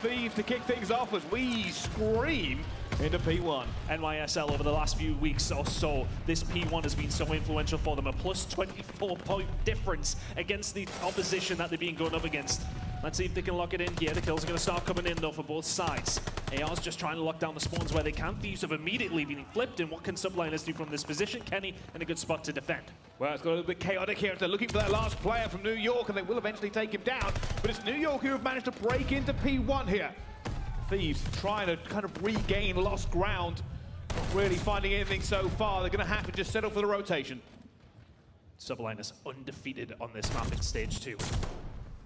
Thieves to kick things off as we scream into P1. NYSL over the last few weeks or so, this P1 has been so influential for them. A plus 24-point difference against the opposition that they're being going up against. Let's see if they can lock it in here. The kills are going to start coming in though for both sides. AR's just trying to lock down the spawns where they can. Thieves have immediately been flipped, and what can Subliners do from this position? Kenny in a good spot to defend. Well, it's got a little bit chaotic here. They're looking for that last player from New York, and they will eventually take him down. But it's New York who have managed to break into P1 here. Thieves trying to kind of regain lost ground. Not really finding anything so far. They're going to have to just settle for the rotation. Subliners undefeated on this map in stage 2.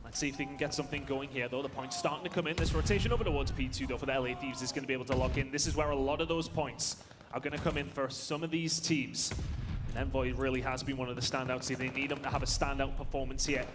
Let's see if they can get something going here, though. The points starting to come in. This rotation over towards P2, though, for the LA Thieves is going to be able to lock in. This is where a lot of those points are going to come in for some of these teams. And Envoy really has been one of the standouts here. They need them to have a standout performance here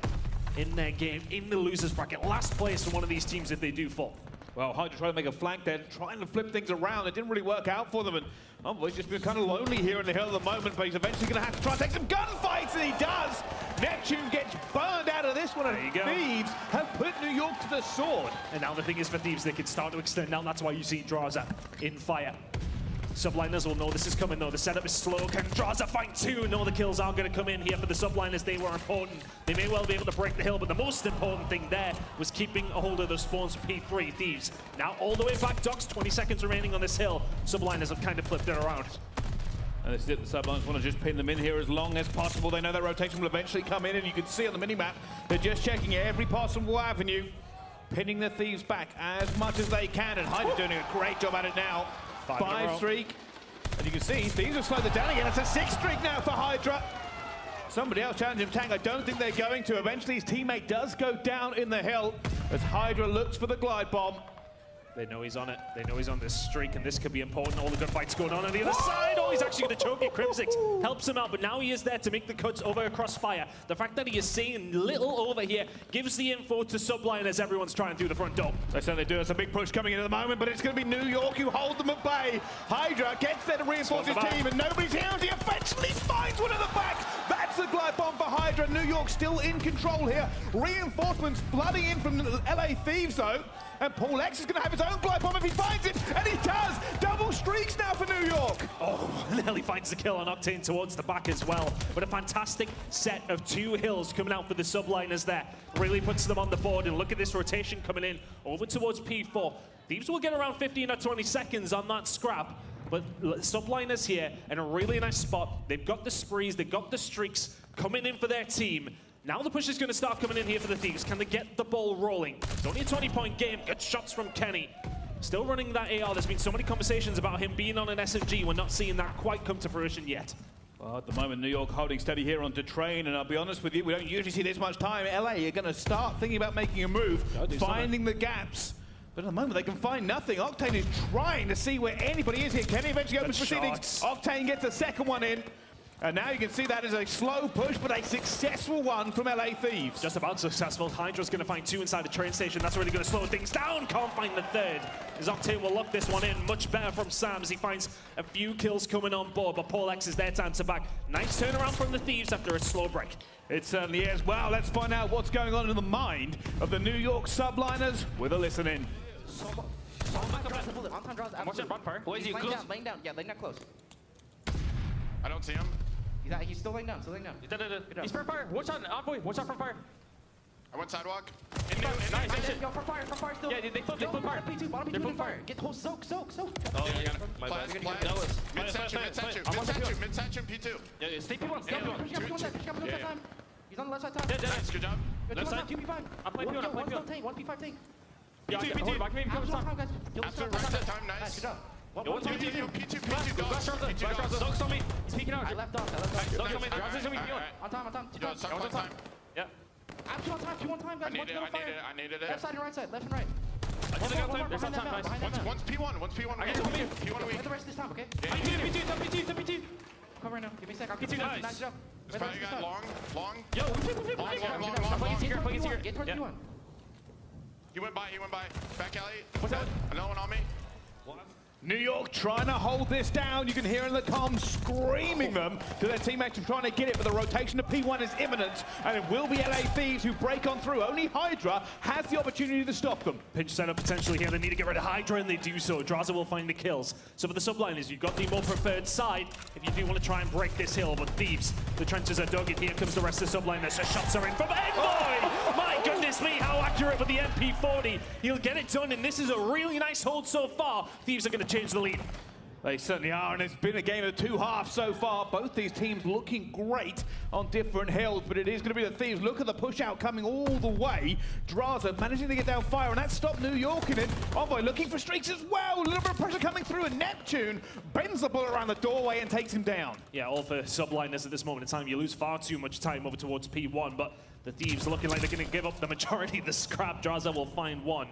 in their game, in the losers bracket. Last place for one of these teams if they do fall. Well, Hydra trying to make a flank there, trying to flip things around. It didn't really work out for them, and Envoy's just been kind of lonely here in the hill at the moment, but he's eventually going to have to try and take some gunfights, and he does! Neptune gets burned out of this one, and Thieves have put New York to the sword. And now the thing is for Thieves, they can start to extend out. That's why you see Draza in fire. Subliners will know this is coming though. The setup is slow. Can Draza find two? No, the kills are going to come in here for the Subliners. They were important. They may well be able to break the hill, but the most important thing there was keeping a hold of the spawns for P3. Thieves now all the way back. Docks, 20 seconds remaining on this hill. Subliners have kind of flipped it around. And this is it. The Subliners want to just pin them in here as long as possible. They know that rotation will eventually come in, and you can see on the minimap, they're just checking every possible avenue, pinning the Thieves back as much as they can, and Hydra doing a great job at it now. 5 streak. And you can see Thieves have slowed it down again. It's a 6 streak now for Hydra. Somebody else challenging him, Tang. I don't think they're going to. Eventually his teammate does go down in the hill as Hydra looks for the glide bomb. They know he's on it. They know he's on this streak, and this could be important. All the good fights going on the other side. Oh, he's actually going to choke it. Crimsix helps him out, but now he is there to make the cuts over across fire. The fact that he is seeing little over here gives the info to Subline as everyone's trying through the front door. They certainly do. It's a big push coming in at the moment, but it's going to be New York who hold them at bay. Hydra gets there to reinforce his team, and nobody's here. He eventually finds one at the back. That's the glide bomb for Hydra. New York still in control here. Reinforcements flooding in from the LA Thieves, though. And Paul X is going to have his own glide bomb if he finds it, and he does! Double streaks now for New York! Oh, nearly finds the kill on Octane towards the back as well. But a fantastic set of 2 hills coming out for the Subliners there. Really puts them on the board, and look at this rotation coming in over towards P4. Thieves will get around 15 or 20 seconds on that scrap, but Subliners here in a really nice spot. They've got the sprees, they've got the streaks coming in for their team. Now the push is going to start coming in here for the Thieves. Can they get the ball rolling? It's only a 20-point game. Good shots from Kenny. Still running that AR. There's been so many conversations about him being on an SMG. We're not seeing that quite come to fruition yet. Well, at the moment, New York holding steady here on Detrain, and I'll be honest with you, we don't usually see this much time. LA are going to start thinking about making a move, finding the gaps. But at the moment, they can find nothing. Octane is trying to see where anybody is here. Kenny eventually opens proceedings. Octane gets a second one in. And now you can see that is a slow push, but a successful one from LA Thieves. Just about successful. Hydra's going to find 2 inside the train station. That's really going to slow things down. Can't find the third. As Octane will lock this one in. Much better from Sam as he finds a few kills coming on board. But Paul X is there to answer back. Nice turnaround from the Thieves after a slow break. It certainly is. Well, let's find out what's going on in the mind of the New York Subliners with a listen in. Laying down. Yeah, laying down close. I don't see him. He's still laying down, He's for fire. Watch out, Envoy. Watch out for fire. I went sidewalk. Nice. Yo, for fire still. Yeah, they flip fire. P2, bottom P2 fire. Get whole soak. Oh, yeah, my bad. Mid-section, P2. Yeah, stay P1. He's on the left side top. Nice, good job. Left side. I'm playing P1. One P5 tank. P2. Back me. Absolute reset time, nice. Good job. P2, Dogs on me. He's peeking out. I left off. Dogs on me. Dogs on me. On time. Yeah. I'm two on time, guys. I needed it. Left side and right side, left and right. There's some time. Nice. One's P1. I get to me. P1 weak. Get the rest this time, okay? P2. Come right now. Give me a sec. I'll P2, keep nice. Nice job. This probably got long. Yo, I'm playing here. Get towards P1. He went by. Back alley. What's that? Another one on me. New York trying to hold this down. You can hear in the comms screaming them to their teammates trying to get it, but the rotation to P1 is imminent, and it will be LA Thieves who break on through. Only Hydra has the opportunity to stop them. Pinch setup potentially here. They need to get rid of Hydra, and they do so. Draza will find the kills. So for the Subliners, you've got the more preferred side if you do want to try and break this hill, but Thieves, the trenches are dug, and here comes the rest of the Subliners. So shots are in from Envoy! My goodness me, how accurate with the MP40. He'll get it done, and this is a really nice hold so far. Thieves are going to change the lead. They certainly are, and it's been a game of two halves so far. Both these teams looking great on different hills, but it is going to be the Thieves. Look at the push out coming all the way. Draza managing to get down fire, and that stopped New York in it. Envoy looking for streaks as well. A little bit of pressure coming through, and Neptune bends the bullet around the doorway and takes him down. Yeah, all for Subliners at this moment in time. You lose far too much time over towards P1, but the Thieves looking like they're going to give up the majority of the scrap. Draza will find one.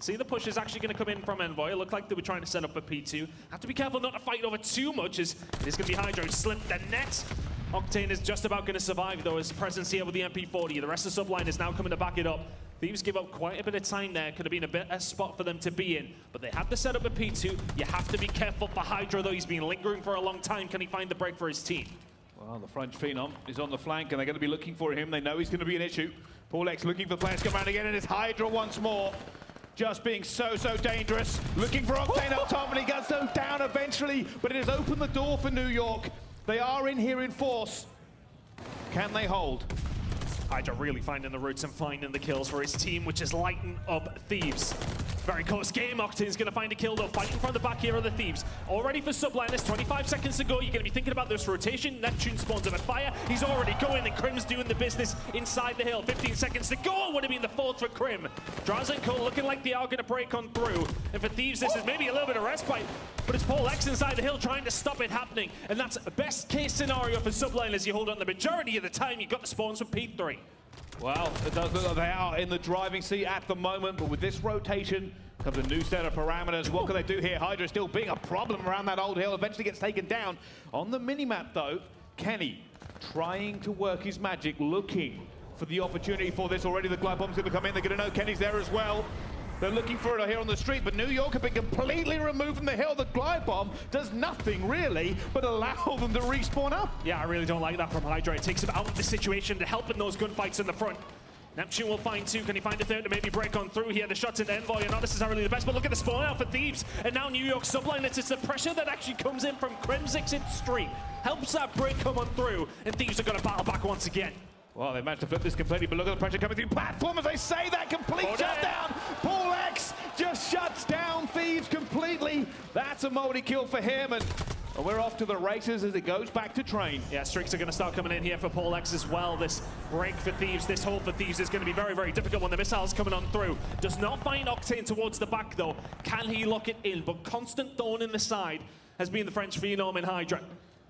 See, the push is actually going to come in from Envoy. It looked like they were trying to set up for P2. Have to be careful not to fight over too much, as it is going to be Hydro slipped the net. Octane is just about going to survive, though, his presence here with the MP40. The rest of the Subline is now coming to back it up. Thieves give up quite a bit of time there. Could have been a better spot for them to be in, but they have to set up a P2. You have to be careful for Hydro, though. He's been lingering for a long time. Can he find the break for his team? Well, the French Phenom is on the flank, and they're going to be looking for him. They know he's going to be an issue. Paul X looking for players to come around again, and it's Hydra once more. Just being so dangerous. Looking for Octane up top, and he gets them down eventually, but it has opened the door for New York. They are in here in force. Can they hold? Hydra really finding the roots and finding the kills for his team, which is lighting up Thieves. Very close game. Octane's going to find a kill, though. Fighting from the back here are the Thieves. Already for Subliners, 25 seconds to go. You're going to be thinking about this rotation. Neptune spawns him a fire. He's already going, and Crim's doing the business inside the hill. 15 seconds to go. Would have been the fourth for Crim. Draza and Cole looking like they are going to break on through. And for Thieves, this is maybe a little bit of respite, but it's Paul X inside the hill trying to stop it happening. And that's a best case scenario for Subliners. You hold on the majority of the time. You've got the spawns from P3. Well, it does look like they are in the driving seat at the moment, but with this rotation comes a new set of parameters. What can they do here? Hydra still being a problem around that old hill, eventually gets taken down. On the minimap, though, Kenny trying to work his magic, looking for the opportunity for this. Already the glide bomb's going to come in. They're going to know Kenny's there as well. They're looking for it here on the street, but New York have been completely removed from the hill. The glide bomb does nothing, really, but allow them to respawn up. Yeah, I really don't like that from Hydra. It takes him out of the situation to help in those gunfights in the front. Neptune will find two. Can he find a third to maybe break on through here? The shots into Envoy are not necessarily the best, but look at the spawn out for Thieves. And now New York Subline. It's the pressure that actually comes in from Crimsix in street. Helps that break come on through, and Thieves are going to battle back once again. Well, they managed to flip this completely, but look at the pressure coming through platform as they say that. Complete shutdown. Paul X just shuts down Thieves completely. That's a multi-kill for him, and we're off to the races as it goes back to train. Yeah, streaks are going to start coming in here for Paul X as well. This break for Thieves, this hold for Thieves is going to be very difficult when the missile's coming on through. Does not find Octane towards the back, though. Can he lock it in? But constant thorn in the side has been the French Phenom in Hydra.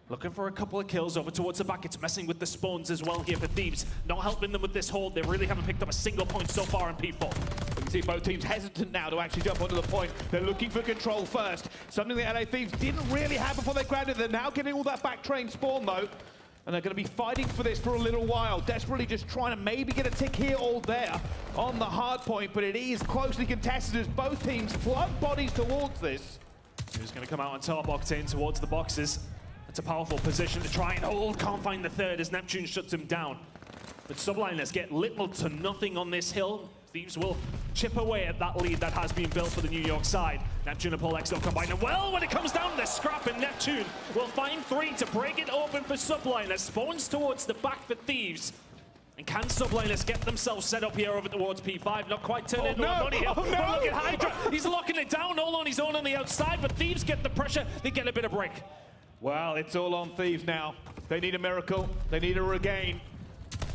Looking for a couple of kills over towards the back. It's messing with the spawns as well here for Thieves. Not helping them with this hold. They really haven't picked up a single point so far in P4. You can see both teams hesitant now to actually jump onto the point. They're looking for control first. Something the LA Thieves didn't really have before they grabbed it. They're now getting all that back train spawn, though. And they're going to be fighting for this for a little while. Desperately just trying to maybe get a tick here or there on the hard point. But it is closely contested as both teams flood bodies towards this. Who's going to come out on top? Octane towards the boxes. It's a powerful position to try and hold. Can't find the third as Neptune shuts him down. But Subliners get little to nothing on this hill. Thieves will chip away at that lead that has been built for the New York side. Neptune and Paul X don't combine. And well, when it comes down to the scrap, and Neptune will find three to break it open for Subliners. Spawns towards the back for Thieves. And can Subliners get themselves set up here over towards P5? Not quite turn into a money hill. But look at Hydra. He's locking it down all on his own on the outside, but Thieves get the pressure. They get a bit of break. Well, it's all on Thieves now. They need a miracle. They need a regain.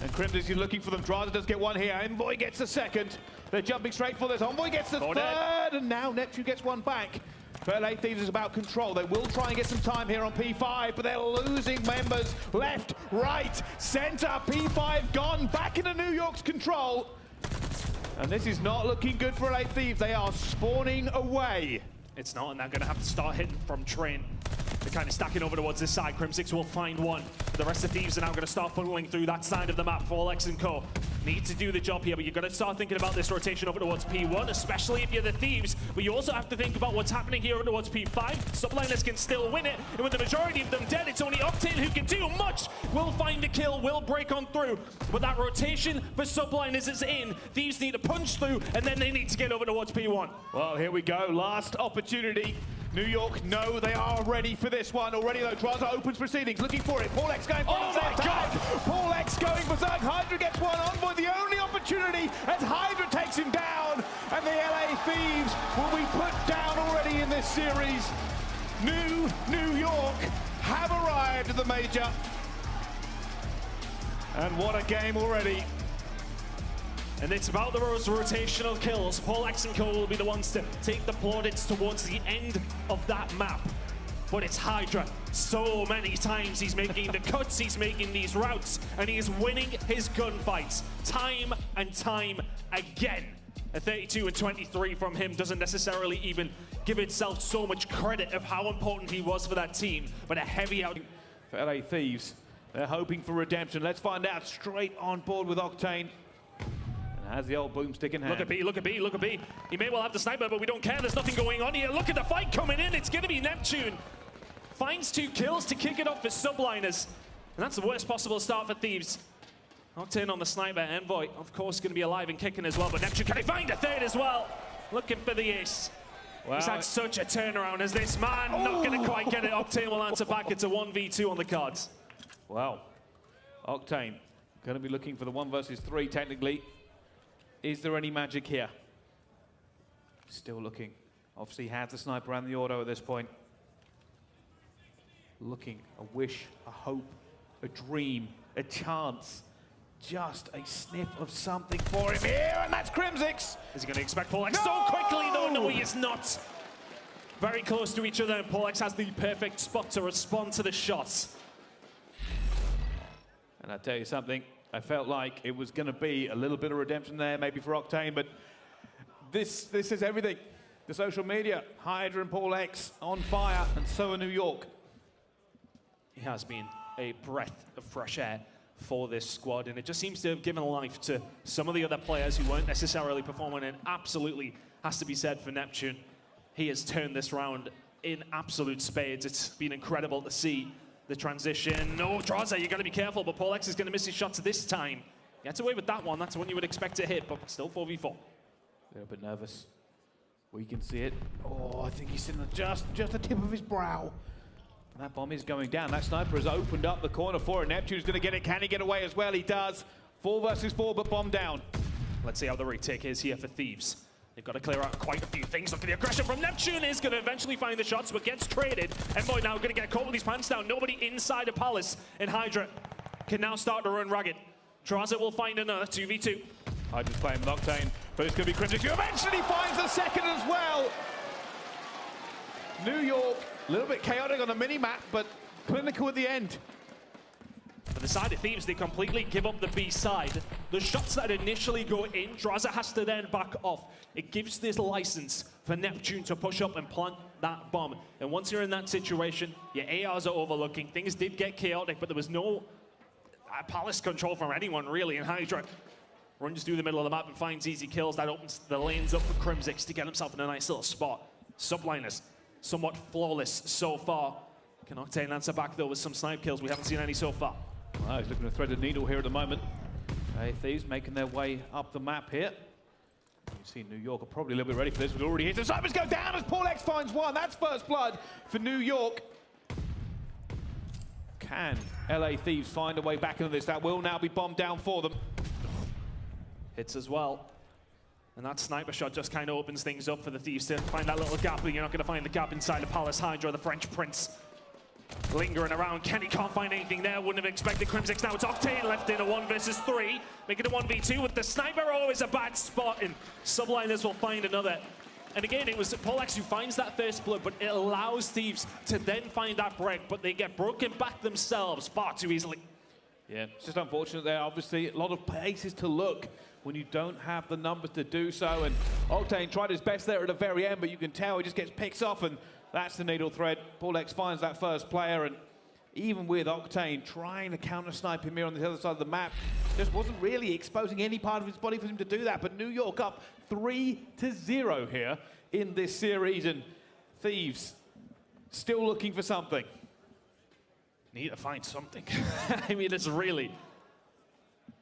And Crimson is looking for them. Draza does get one here. Envoy gets the second. They're jumping straight for this. Envoy gets the third. And now Neptune gets one back. But LA Thieves is about control. They will try and get some time here on P5, but they're losing members left, right, center. P5 gone back into New York's control. And this is not looking good for LA Thieves. They are spawning away. It's not, and they're going to have to start hitting from train. They're kind of stacking over towards this side. Crimsix will find one. The rest of Thieves are now going to start funneling through that side of the map. Forlex and Co. need to do the job here, but you're going to start thinking about this rotation over towards P1, especially if you're the Thieves. But you also have to think about what's happening here over towards P5. Subliners can still win it, and with the majority of them dead, it's only Octane who can do much. Will find a kill, will break on through. But that rotation for Subliners is in. Thieves need to punch through, and then they need to get over towards P1. Well, here we go. Last opportunity. New York know they are ready for this one. Already though, Draza opens proceedings, looking for it. Paul X going for it at the same time. Paul X going berserk. Hydra gets one Envoy. The only opportunity as Hydra takes him down. And the LA Thieves will be put down already in this series. New York have arrived at the major. And what a game already. And it's about those rotational kills. Paul X and Co will be the ones to take the plaudits towards the end of that map. But it's Hydra. So many times he's making the cuts, he's making these routes, and he is winning his gunfights time and time again. A 32 and 23 from him doesn't necessarily even give itself so much credit of how important he was for that team, but a heavy out. For LA Thieves, they're hoping for redemption. Let's find out. Straight on board with Octane. Has the old boomstick in hand. Look at B, look at B, look at B. He may well have the sniper, but we don't care. There's nothing going on here. Look at the fight coming in. It's going to be Neptune. Finds 2 kills to kick it off for Subliners. And that's the worst possible start for Thieves. Octane on the sniper. Envoy, of course, going to be alive and kicking as well. But Neptune, can he find a third as well? Looking for the ace. Wow. He's had such a turnaround as this man. Not going to quite get it. Octane will answer back. It's a 1v2 on the cards. Wow. Octane going to be looking for the 1 versus 3 technically. Is there any magic here? Still looking. Obviously, he has the sniper and the auto at this point. Looking, a wish, a hope, a dream, a chance. Just a sniff of something for him here, and that's Crimsix. Is he going to expect Paul X so quickly? No, he is not. Very close to each other, and Paul X has the perfect spot to respond to the shots. And I tell you something, I felt like it was going to be a little bit of redemption there, maybe for Octane, but this is everything. The social media, Hydra and Paul X on fire, and so are New York. He has been a breath of fresh air for this squad, and it just seems to have given life to some of the other players who weren't necessarily performing, and absolutely has to be said for Neptune. He has turned this round in absolute spades. It's been incredible to see the transition. No, Draza, you got to be careful, but Paul X is going to miss his shots this time. He gets away with that one. That's one you would expect to hit, but still 4v4. A little bit nervous. We can see it. Oh, I think he's in just the tip of his brow. And that bomb is going down. That sniper has opened up the corner for it. Neptune's going to get it. Can he get away as well? He does. 4 versus 4, but bomb down. Let's see how the retake is here for Thieves. They've got to clear out quite a few things. Look at the aggression from Neptune. Is going to eventually find the shots, but gets traded. Envoy now going to get caught with his pants down. Nobody inside of Palace. And Hydra can now start to run ragged. Draza will find another 2v2. Hydra's playing with Octane, but it's going to be Crimsix who eventually finds the second as well. New York, a little bit chaotic on the mini-map, but clinical at the end. For the side of Thieves, they completely give up the B side. The shots that initially go in, Draza has to then back off. It gives this license for Neptune to push up and plant that bomb. And once you're in that situation, your ARs are overlooking. Things did get chaotic, but there was no Palace control from anyone, really. And Hydra runs through the middle of the map and finds easy kills. That opens the lanes up for Crimsix to get himself in a nice little spot. Subliners, somewhat flawless so far. Can Octane answer back, though, with some snipe kills? We haven't seen any so far. Well, he's looking to thread the needle here at the moment. Thieves making their way up the map here. You see New York are probably a little bit ready for this. We've already hit. The snipers go down as Paul X finds one. That's first blood for New York. Can LA Thieves find a way back into this? That will now be bombed down for them. Hits as well. And that sniper shot just kind of opens things up for the Thieves to find that little gap, but you're not going to find the gap inside of Palace. Hydra, the French Prince, lingering around. Kenny can't find anything there. Wouldn't have expected Crimsix. Now it's Octane left in a 1 versus 3. Make it a 1v2 with the sniper. Always a bad spot, and Subliners will find another. And again, it was Paul X who finds that first blood, but it allows Thieves to then find that break, but they get broken back themselves far too easily. Yeah, it's just unfortunate there. Obviously, a lot of places to look when you don't have the numbers to do so. And Octane tried his best there at the very end, but you can tell he just gets picked off, and That's the needle thread. Paulex finds that first player, and even with Octane trying to counter-snipe him here on the other side of the map, just wasn't really exposing any part of his body for him to do that. But New York up 3-0 here in this series, and Thieves still looking for something. Need to find something. I mean, it's really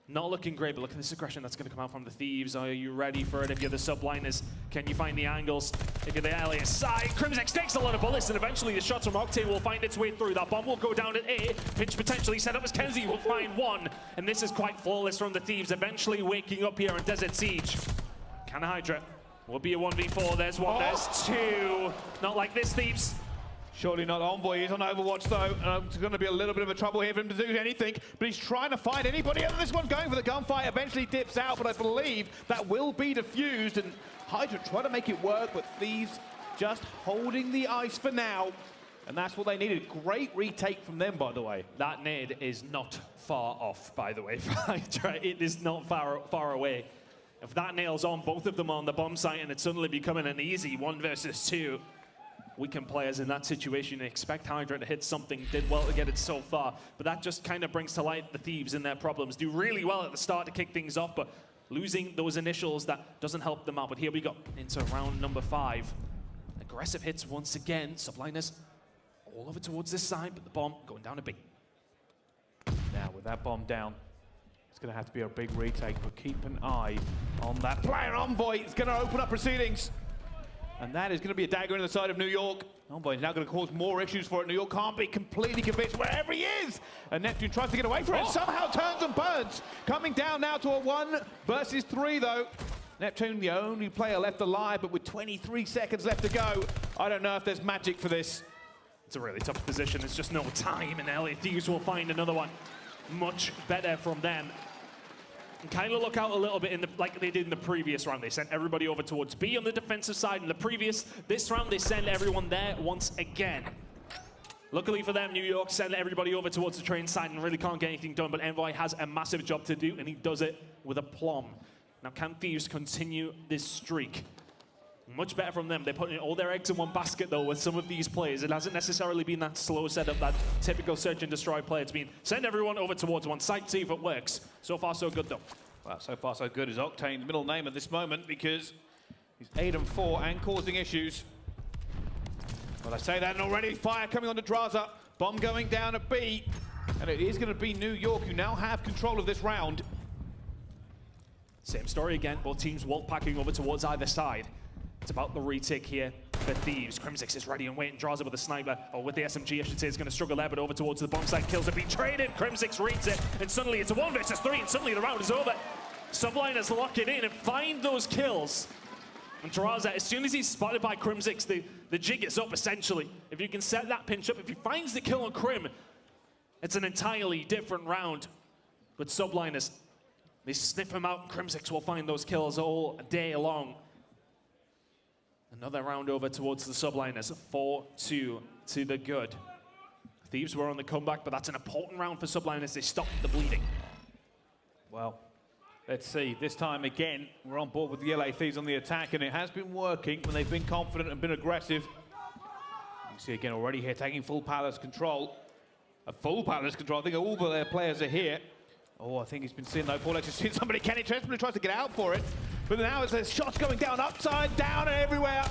not looking great, but look at this aggression that's going to come out from the Thieves. Are you ready for it? If you're the Subliners, can you find the angles? If you're the LA side, Crimsix takes a lot of bullets, and eventually the shots from Octane will find its way through. That bomb will go down at A. Pinch potentially set up as Kenzie will find one, and this is quite flawless from the Thieves, eventually waking up here on Desert Siege. Can Hydra will be a 1v4. There's one, there's two. Not like this, Thieves. Surely not Envoy. He's on Overwatch, though. It's going to be a little bit of a trouble here for him to do anything, but he's trying to find anybody. And this one going for the gunfight eventually dips out, but I believe that will be defused. And Hydra try to make it work, but Thieves just holding the ice for now. And that's what they needed. Great retake from them, by the way. That nade is not far off, by the way, for Hydra. It is not far away. If that nails on both of them on the bomb site and it's suddenly becoming an easy 1 versus 2, weakened players in that situation expect Hydra to hit something. Did well to get it so far, but that just kind of brings to light the Thieves and their problems. Do really well at the start to kick things off, but losing those initials, that doesn't help them out. But here we go into round number 5. Aggressive hits once again. Subliners all over towards this side, but the bomb going down a bit. Now with that bomb down, it's going to have to be a big retake, but keep an eye on that player. Envoy is going to open up proceedings. And that is going to be a dagger in the side of New York. Envoy is now going to cause more issues for it. New York can't be completely convinced wherever he is. And Neptune tries to get away from it. Somehow turns and burns. Coming down now to a 1 versus 3, though. Neptune, the only player left alive, but with 23 seconds left to go. I don't know if there's magic for this. It's a really tough position. There's just no time, and LA Thieves will find another one. Much better from them. And kind of look out a little bit like they did in the previous round. They sent everybody over towards B on the defensive side. In this round, they send everyone there once again. Luckily for them, New York sent everybody over towards the train side and really can't get anything done, but Envoy has a massive job to do, and he does it with aplomb. Now, can Thieves continue this streak? Much better from them. They're putting all their eggs in one basket, though, with some of these players. It hasn't necessarily been that slow setup, that typical search and destroy play. It's been send everyone over towards one site, see if it works. So far, so good, though. Well, so far, so good is Octane's middle name at this moment, because he's 8-4 and causing issues. Well, I say that, and already fire coming on to Draza. Bomb going down at B. And it is going to be New York who now have control of this round. Same story again. Both teams wolf packing over towards either side. It's about the retake here for Thieves. Crimsix is ready and waiting. Draws it with a sniper, or with the SMG, I should say. Is going to struggle there, but over towards the bomb site. Kills it, being traded. Crimsix reads it, and suddenly it's a 1 versus 3, and suddenly the round is over. Subliners lock it in and find those kills. And Draza, as soon as he's spotted by Crimsix, the jig is up, essentially. If you can set that pinch up, if he finds the kill on Crim, it's an entirely different round. But Subliners, they sniff him out, and Crimsix will find those kills all day long. Another round over towards the Subliners, 4-2 to the good. Thieves were on the comeback, but that's an important round for Subliners. They stopped the bleeding. Well, let's see. This time again, we're on board with the LA Thieves on the attack, and it has been working when they've been confident and been aggressive. You see again already here taking full palace control. A full palace control. I think all of their players are here. Oh, I think he's been seeing, though, Paulex has seen somebody. Kenny Chesman tries to get out for it. But now there's shots going down, upside down, and everywhere.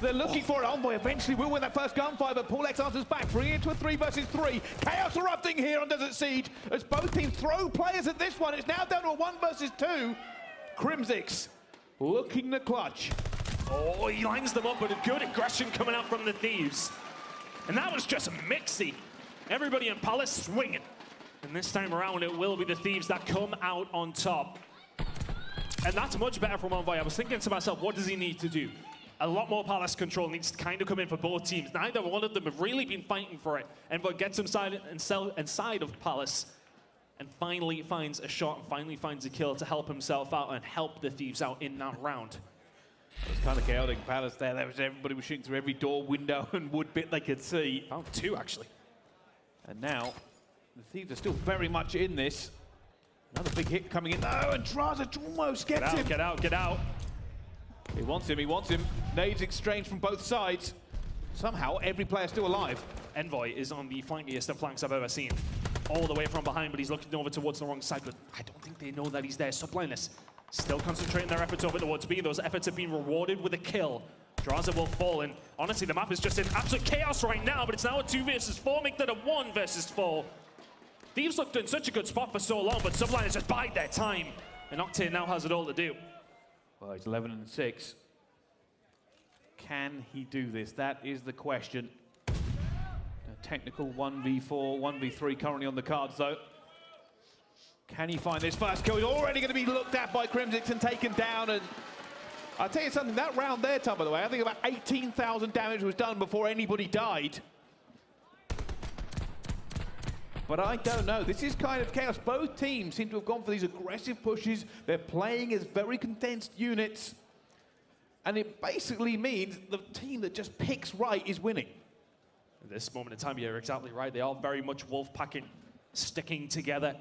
They're looking for it. Envoy eventually will win that first gunfight, but Paulex answers back, bringing it to a 3 versus 3. Chaos erupting here on Desert Siege as both teams throw players at this one. It's now down to a 1 versus 2. Crimsix looking the clutch. Oh, he lines them up with a good aggression coming out from the Thieves. And that was just mixy. Everybody in Palace swinging. And this time around, it will be the Thieves that come out on top. And that's much better from Envoy. I was thinking to myself, what does he need to do? A lot more Palace control needs to kind of come in for both teams. Neither one of them have really been fighting for it. Envoy gets inside of Palace and finally finds a shot and finally finds a kill to help himself out and help the Thieves out in that round. It was kind of chaotic Palace there. Everybody was shooting through every door, window, and wood bit they could see. Found 2, actually. And now, the Thieves are still very much in this. Another big hit coming in. Oh, and Draza almost gets him. Get out, get out. He wants him, he wants him. Nades exchanged from both sides. Somehow, every player still alive. Envoy is on the flankiest of flanks I've ever seen. All the way from behind, but he's looking over towards the wrong side. But I don't think they know that he's there. Subliners still concentrating their efforts over towards B. Those efforts have been rewarded with a kill. Draza will fall, and honestly, the map is just in absolute chaos right now, but it's now a 2 versus 4, make that a 1 versus 4. Thieves looked in such a good spot for so long, but Subliners just bide their time, and Octane now has it all to do. Well, he's 11 and 6. Can he do this? That is the question. A technical 1v4, 1v3 currently on the cards, though. Can he find this first kill? He's already going to be looked at by Crimsix and taken down. And I'll tell you something, that round there, Tom, by the way, I think about 18,000 damage was done before anybody died. But I don't know. This is kind of chaos. Both teams seem to have gone for these aggressive pushes. They're playing as very condensed units. And it basically means the team that just picks right is winning. At this moment in time, you're exactly right. They are very much wolf packing, sticking together.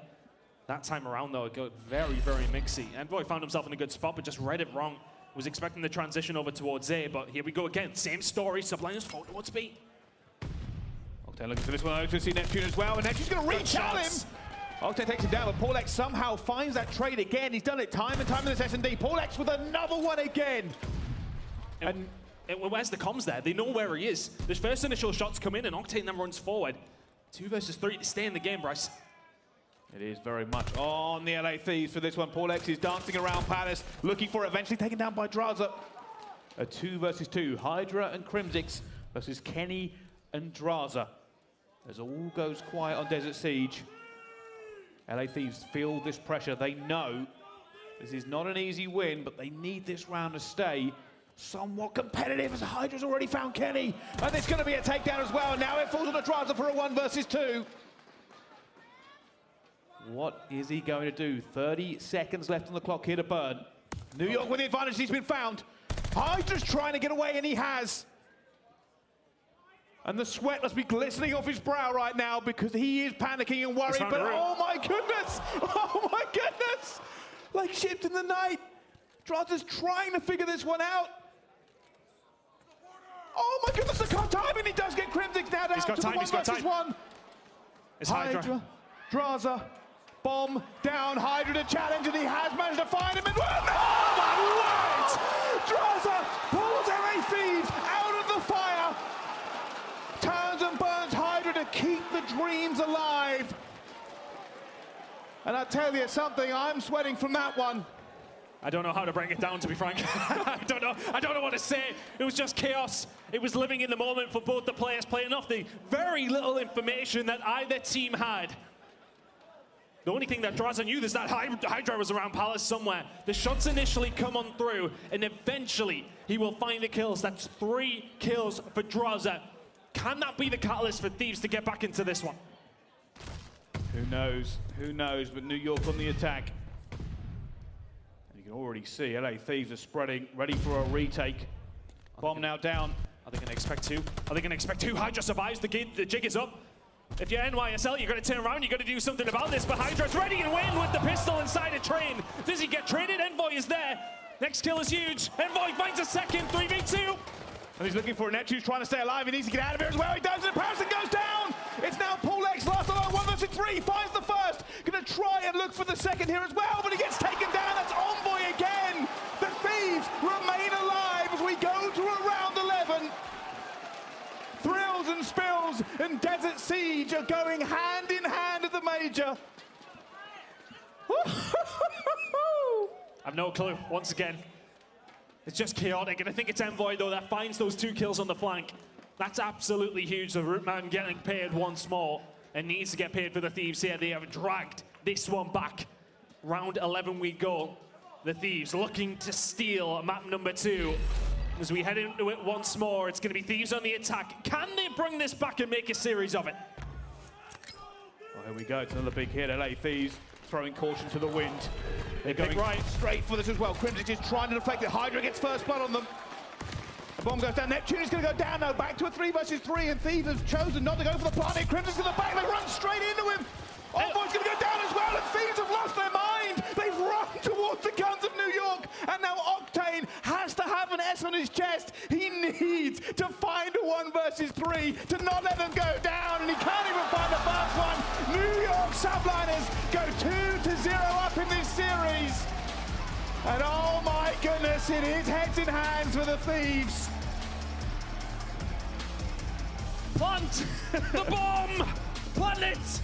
That time around, though, it got very, very mixy. Envoy found himself in a good spot, but just read it wrong. Was expecting the transition over towards A, but here we go again. Same story. Subliners fall towards B. Octane looking for this one. Looking to see Neptune as well, and Neptune's going to reach out him. Octane takes him down, but Paul X somehow finds that trade again. He's done it time and time in this S&D. Paul X with another one again. And where's the comms there? They know where he is. The first initial shots come in, and Octane then runs forward. 2 versus 3 to stay in the game, Bryce. It is very much on the LA Thieves for this one. Paul X is dancing around Palace, looking for it, eventually taken down by Draza. A 2 versus 2. Hydra and Crimsix versus Kenny and Draza. As all goes quiet on Desert Siege, LA Thieves feel this pressure. They know this is not an easy win, but they need this round to stay somewhat competitive, as Hydra's already found Kenny. And it's going to be a takedown as well. Now it falls on the Draza for a 1 versus 2. What is he going to do? 30 seconds left on the clock here to burn. New York with the advantage. He's been found. Hydra's trying to get away, and he has. And the sweat must be glistening off his brow right now because he is panicking and worried. But oh my goodness! Oh my goodness! Like ships in the night. Draza's trying to figure this one out. Oh my goodness, the timing! He does get Crimsix now down to the 1 versus 1. It's Hydra. Draza. Bomb down, Hydra to challenge, and he has managed to find him. And oh my word! Draza pulls LA Thieves out of the fire, turns and burns Hydra to keep the dreams alive. And I tell you something, I'm sweating from that one. I don't know how to break it down, to be frank. I don't know what to say. It was just chaos. It was living in the moment for both the players, playing off the very little information that either team had. The only thing that Draza knew is that Hydra was around Palace somewhere. The shots initially come on through, and eventually he will find the kills. That's 3 kills for Draza. Can that be the catalyst for Thieves to get back into this one? Who knows? Who knows? But New York on the attack. And you can already see LA Thieves are spreading, ready for a retake. Bomb now down. Are they going to expect 2? Are they going to expect 2? Hydra survives. The jig is up. If you're NYSL, you're going to turn around, you're going to do something about this, but Hydra's ready and win with the pistol inside a train. Does he get traded? Envoy is there. Next kill is huge. Envoy finds a second, 3v2. And he's looking for a Neptune's trying to stay alive. He needs to get out of here as well. He does, and Patterson goes down. It's now Paul X, last alone, 1 versus 3. Finds the first. Going to try and look for the second here as well, but he gets taken down. That's Envoy again. The Thieves remain alive as we go to a round 11. Thrills and spills and Desert Siege are going hand in hand at the major. I've no clue, once again. It's just chaotic, and I think it's Envoy, though, that finds those 2 kills on the flank. That's absolutely huge. The Root Man getting paid once more, and needs to get paid for the Thieves here. They have dragged this one back. Round 11 we go. The Thieves looking to steal map number 2. As we head into it once more, it's going to be Thieves on the attack. Can they bring this back and make a series of it? Well, here we go. It's another big hit. LA Thieves throwing caution to the wind. They're going right straight for this as well. Crimsix is trying to deflect it. Hydra gets first blood on them. The bomb goes down. Neptune is going to go down now. Back to a 3 versus 3, and Thieves have chosen not to go for the plant. Crimsix to the back. They run straight into him. Envoy's going to go down as well, and Thieves have lost their mind. They've run towards the guns of New York, and now Octane Octane has to have an S on his chest. He needs to find a 1 versus 3 to not let them go down, and he can't even find the first one. New York Subliners go 2-0 up in this series. And oh my goodness, it is heads in hands for the Thieves. Plant the bomb! Plant it!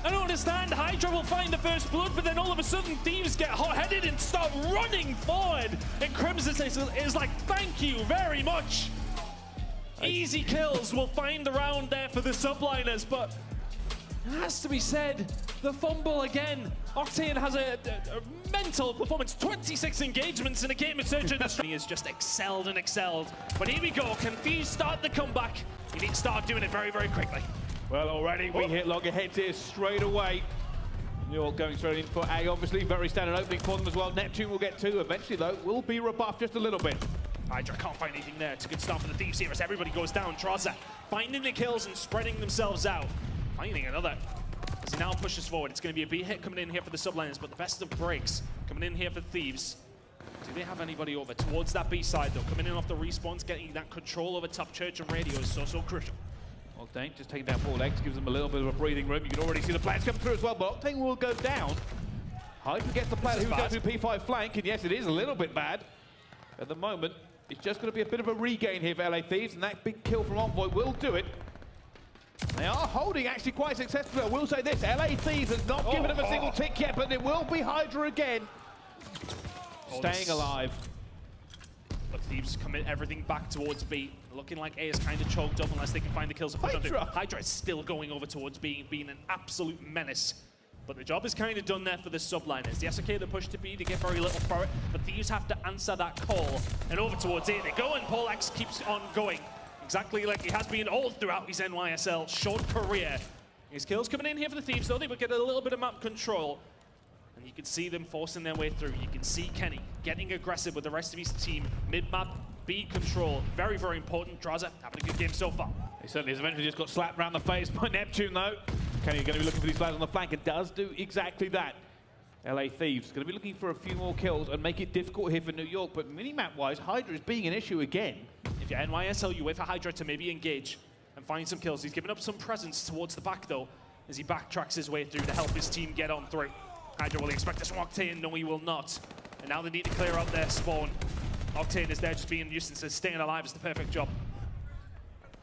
I don't understand. Hydra will find the first blood, but then all of a sudden Thieves get hot-headed and start running forward. And Crimson is like, thank you very much. Easy kills will find the round there for the Subliners, but it has to be said, the fumble again. Octane has a mental performance, 26 engagements in a game of Search and Destroy. He has just excelled and excelled. But here we go, can Thieves start the comeback? You need to start doing it very, very quickly. Well, already we hit loggerheads here straight away. New York going straight in for A, obviously. Very standard opening for them as well. Neptune will get 2. Eventually, though, will be rebuffed just a little bit. Hydra can't find anything there. It's a good start for the Thieves here as everybody goes down. Traza finding the kills and spreading themselves out. Finding another. As he now pushes forward, it's going to be a B hit coming in here for the Subliners, but the best of breaks coming in here for Thieves. Do they have anybody over towards that B side, though? Coming in off the respawns, getting that control over top church and radio is so crucial. Octane just taking down 4 legs, gives them a little bit of a breathing room. You can already see the plans come through as well, but Octane will go down. Hydra gets the player who goes through P5 flank, and yes, it is a little bit bad. At the moment, it's just going to be a bit of a regain here for LA Thieves, and that big kill from Envoy will do it. They are holding actually quite successfully. I will say this, LA Thieves has not given them a single tick yet, but it will be Hydra again. Staying alive. But Thieves commit everything back towards B. Looking like A is kind of choked up unless they can find the kills. Hydra is still going over towards B, being an absolute menace. But the job is kind of done there for the Subliners. Yes, okay, the push to B, they get very little for it, but Thieves have to answer that call. And over towards A they go, and Paul X keeps on going. Exactly like he has been all throughout his NYSL short career. His kills coming in here for the Thieves, though, they would get a little bit of map control. And you can see them forcing their way through. You can see Kenny getting aggressive with the rest of his team. Mid-map, B control, very, very important. Draza having a good game so far. He certainly has eventually just got slapped around the face by Neptune, though. Kenny going to be looking for these players on the flank and does do exactly that. LA Thieves going to be looking for a few more kills and make it difficult here for New York, but minimap-wise, Hydra is being an issue again. If you're NYSL, you wait for Hydra to maybe engage and find some kills. He's given up some presence towards the back, though, as he backtracks his way through to help his team get on through. Hydra will expect this from Octane, no he will not. And now they need to clear out their spawn. Octane is there just being used and says staying alive is the perfect job.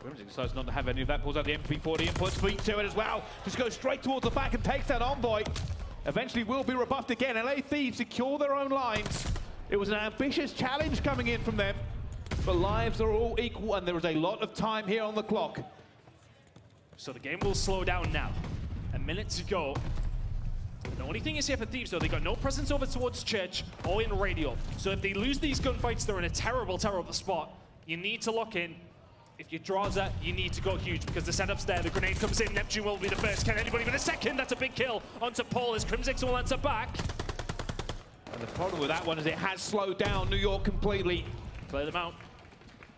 Crimson decides not to have any of that, pulls out the MP40 and puts feet to it as well. Just goes straight towards the back and takes that Envoy. Eventually will be rebuffed again. LA Thieves secure their own lines. It was an ambitious challenge coming in from them, but lives are all equal and there is a lot of time here on the clock. So the game will slow down now. A minute to go. The only thing is here for Thieves, though, they got no presence over towards Church or in radio. So if they lose these gunfights, they're in a terrible, terrible spot. You need to lock in. If you draw that, you need to go huge because the setup's there. The grenade comes in. Neptune will be the first. Can anybody win a second? That's a big kill onto Paul as Crimsix will answer back. And the problem with that one is it has slowed down New York completely. Clear them out.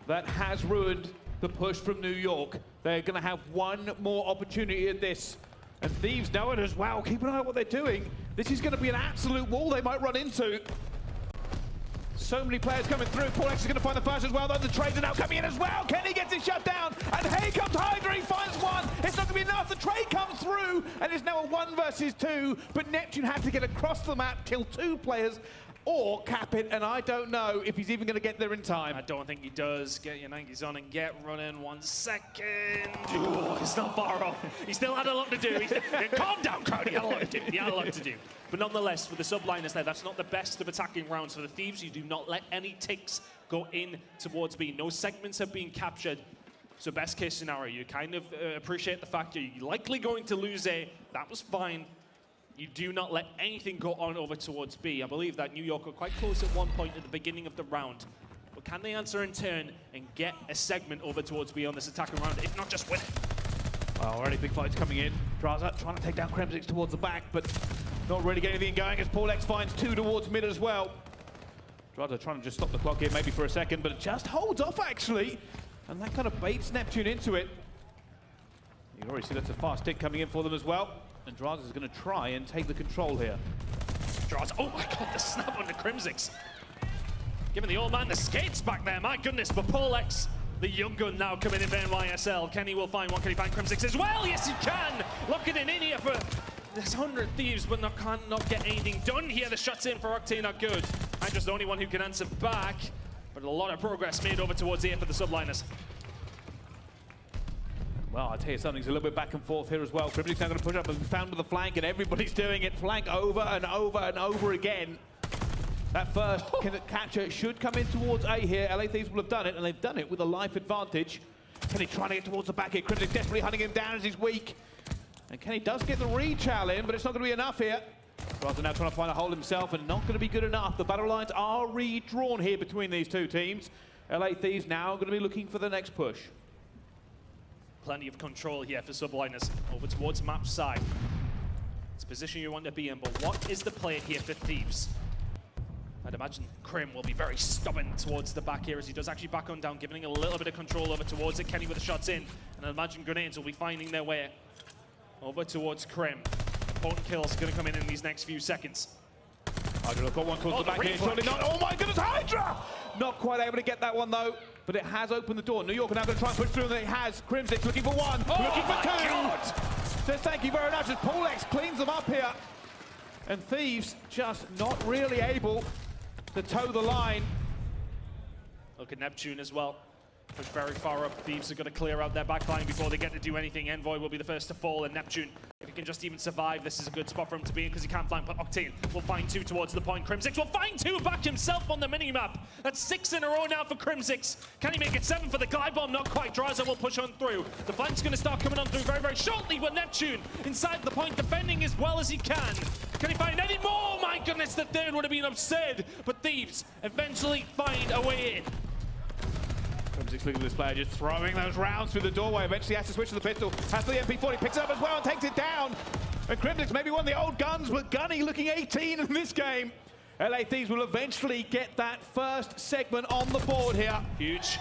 That has ruined the push from New York. They're going to have one more opportunity at this. And Thieves know it as well. Keep an eye on what they're doing. This is going to be an absolute wall they might run into. So many players coming through. Paul X is going to find the first as well, though. The trades are now coming in as well. Kenny gets it shut down. And here comes Hydra. He finds one. It's not going to be enough. The trade comes through. And it's now a 1 versus 2. But Neptune had to get across the map, kill 2 players, or cap it. And I don't know if he's even going to get there in time. I don't think he does. Get your Nikes on and get running. 1 second. Ooh, it's not far off. He still had a lot to do. Calm down, crowd. He had a lot to do. He had a lot to do. But nonetheless, for the Subliners there, that's not the best of attacking rounds. For the Thieves, you do not let any ticks go in towards B. No segments have been captured. So best case scenario, you kind of appreciate the fact you're likely going to lose A. That was fine. You do not let anything go on over towards B. I believe that New York were quite close at one point at the beginning of the round. But can they answer in turn and get a segment over towards B on this attacking round, if not just win it? Well, already big fights coming in. Draza trying to take down Crimsix towards the back, but not really getting anything going as Paul X finds 2 towards mid as well. Draza trying to just stop the clock here maybe for a second, but it just holds off actually. And that kind of baits Neptune into it. You can already see that's a fast tick coming in for them as well. And Draza is going to try and take the control here. Draza, oh my god, the snap on the Crimsix. Giving the old man the skates back there, my goodness. But Polex, the young gun now coming in for NYSL. Kenny will find one. Can he find Crimsix as well? Yes, he can. Looking in here for this 100 Thieves, but cannot get anything done here. The shots in for Octane are good. I'm just the only one who can answer back. But a lot of progress made over towards here for the Subliners. Well, I'll tell you something, it's a little bit back and forth here as well. Crimsic's now going to push up and be found with the flank, and everybody's doing it. Flank over and over and over again. That first catcher should come in towards A here. LA Thieves will have done it, and they've done it with a life advantage. Kenny trying to get towards the back here. Crimsic's desperately hunting him down as he's weak. And Kenny does get the re-chal in, but it's not going to be enough here. Raza now trying to find a hole himself, and not going to be good enough. The battle lines are redrawn here between these two teams. LA Thieves now going to be looking for the next push. Plenty of control here for Subliners over towards map side. It's a position you want to be in, but what is the play here for Thieves? I'd imagine Krim will be very stubborn towards the back here as he does actually back on down, giving a little bit of control over towards it. Kenny with the shots in, and I imagine grenades will be finding their way over towards Krim. Important kills are going to come in these next few seconds. Hydra got one towards the back here, surely not. Oh my goodness, Hydra! Not quite able to get that one though, but it has opened the door. New York are now going to try and push through, and it has. Crimsix looking for one, looking for two. God. Says thank you very much as Polex cleans them up here. And Thieves just not really able to toe the line. Look at Neptune as well. Push very far up. Thieves are going to clear out their backline before they get to do anything. Envoy will be the first to fall, and Neptune, if he can just even survive, this is a good spot for him to be in because he can't flank. But Octane will find two towards the point. Crimsix will find two back himself on the mini-map. That's 6 in a row now for Crimsix. Can he make it 7 for the glide bomb? Not quite. Draza will push on through. The flank's going to start coming on through very, very shortly, but Neptune inside the point, defending as well as he can. Can he find any more? My goodness, the third would have been absurd, but Thieves eventually find a way in. Crimsix looking at this player, just throwing those rounds through the doorway. Eventually has to switch to the pistol. Has the MP40, picks it up as well and takes it down. And Crimsix maybe one of the old guns, but Gunny looking 18 in this game. LA Thieves will eventually get that first segment on the board here. Huge.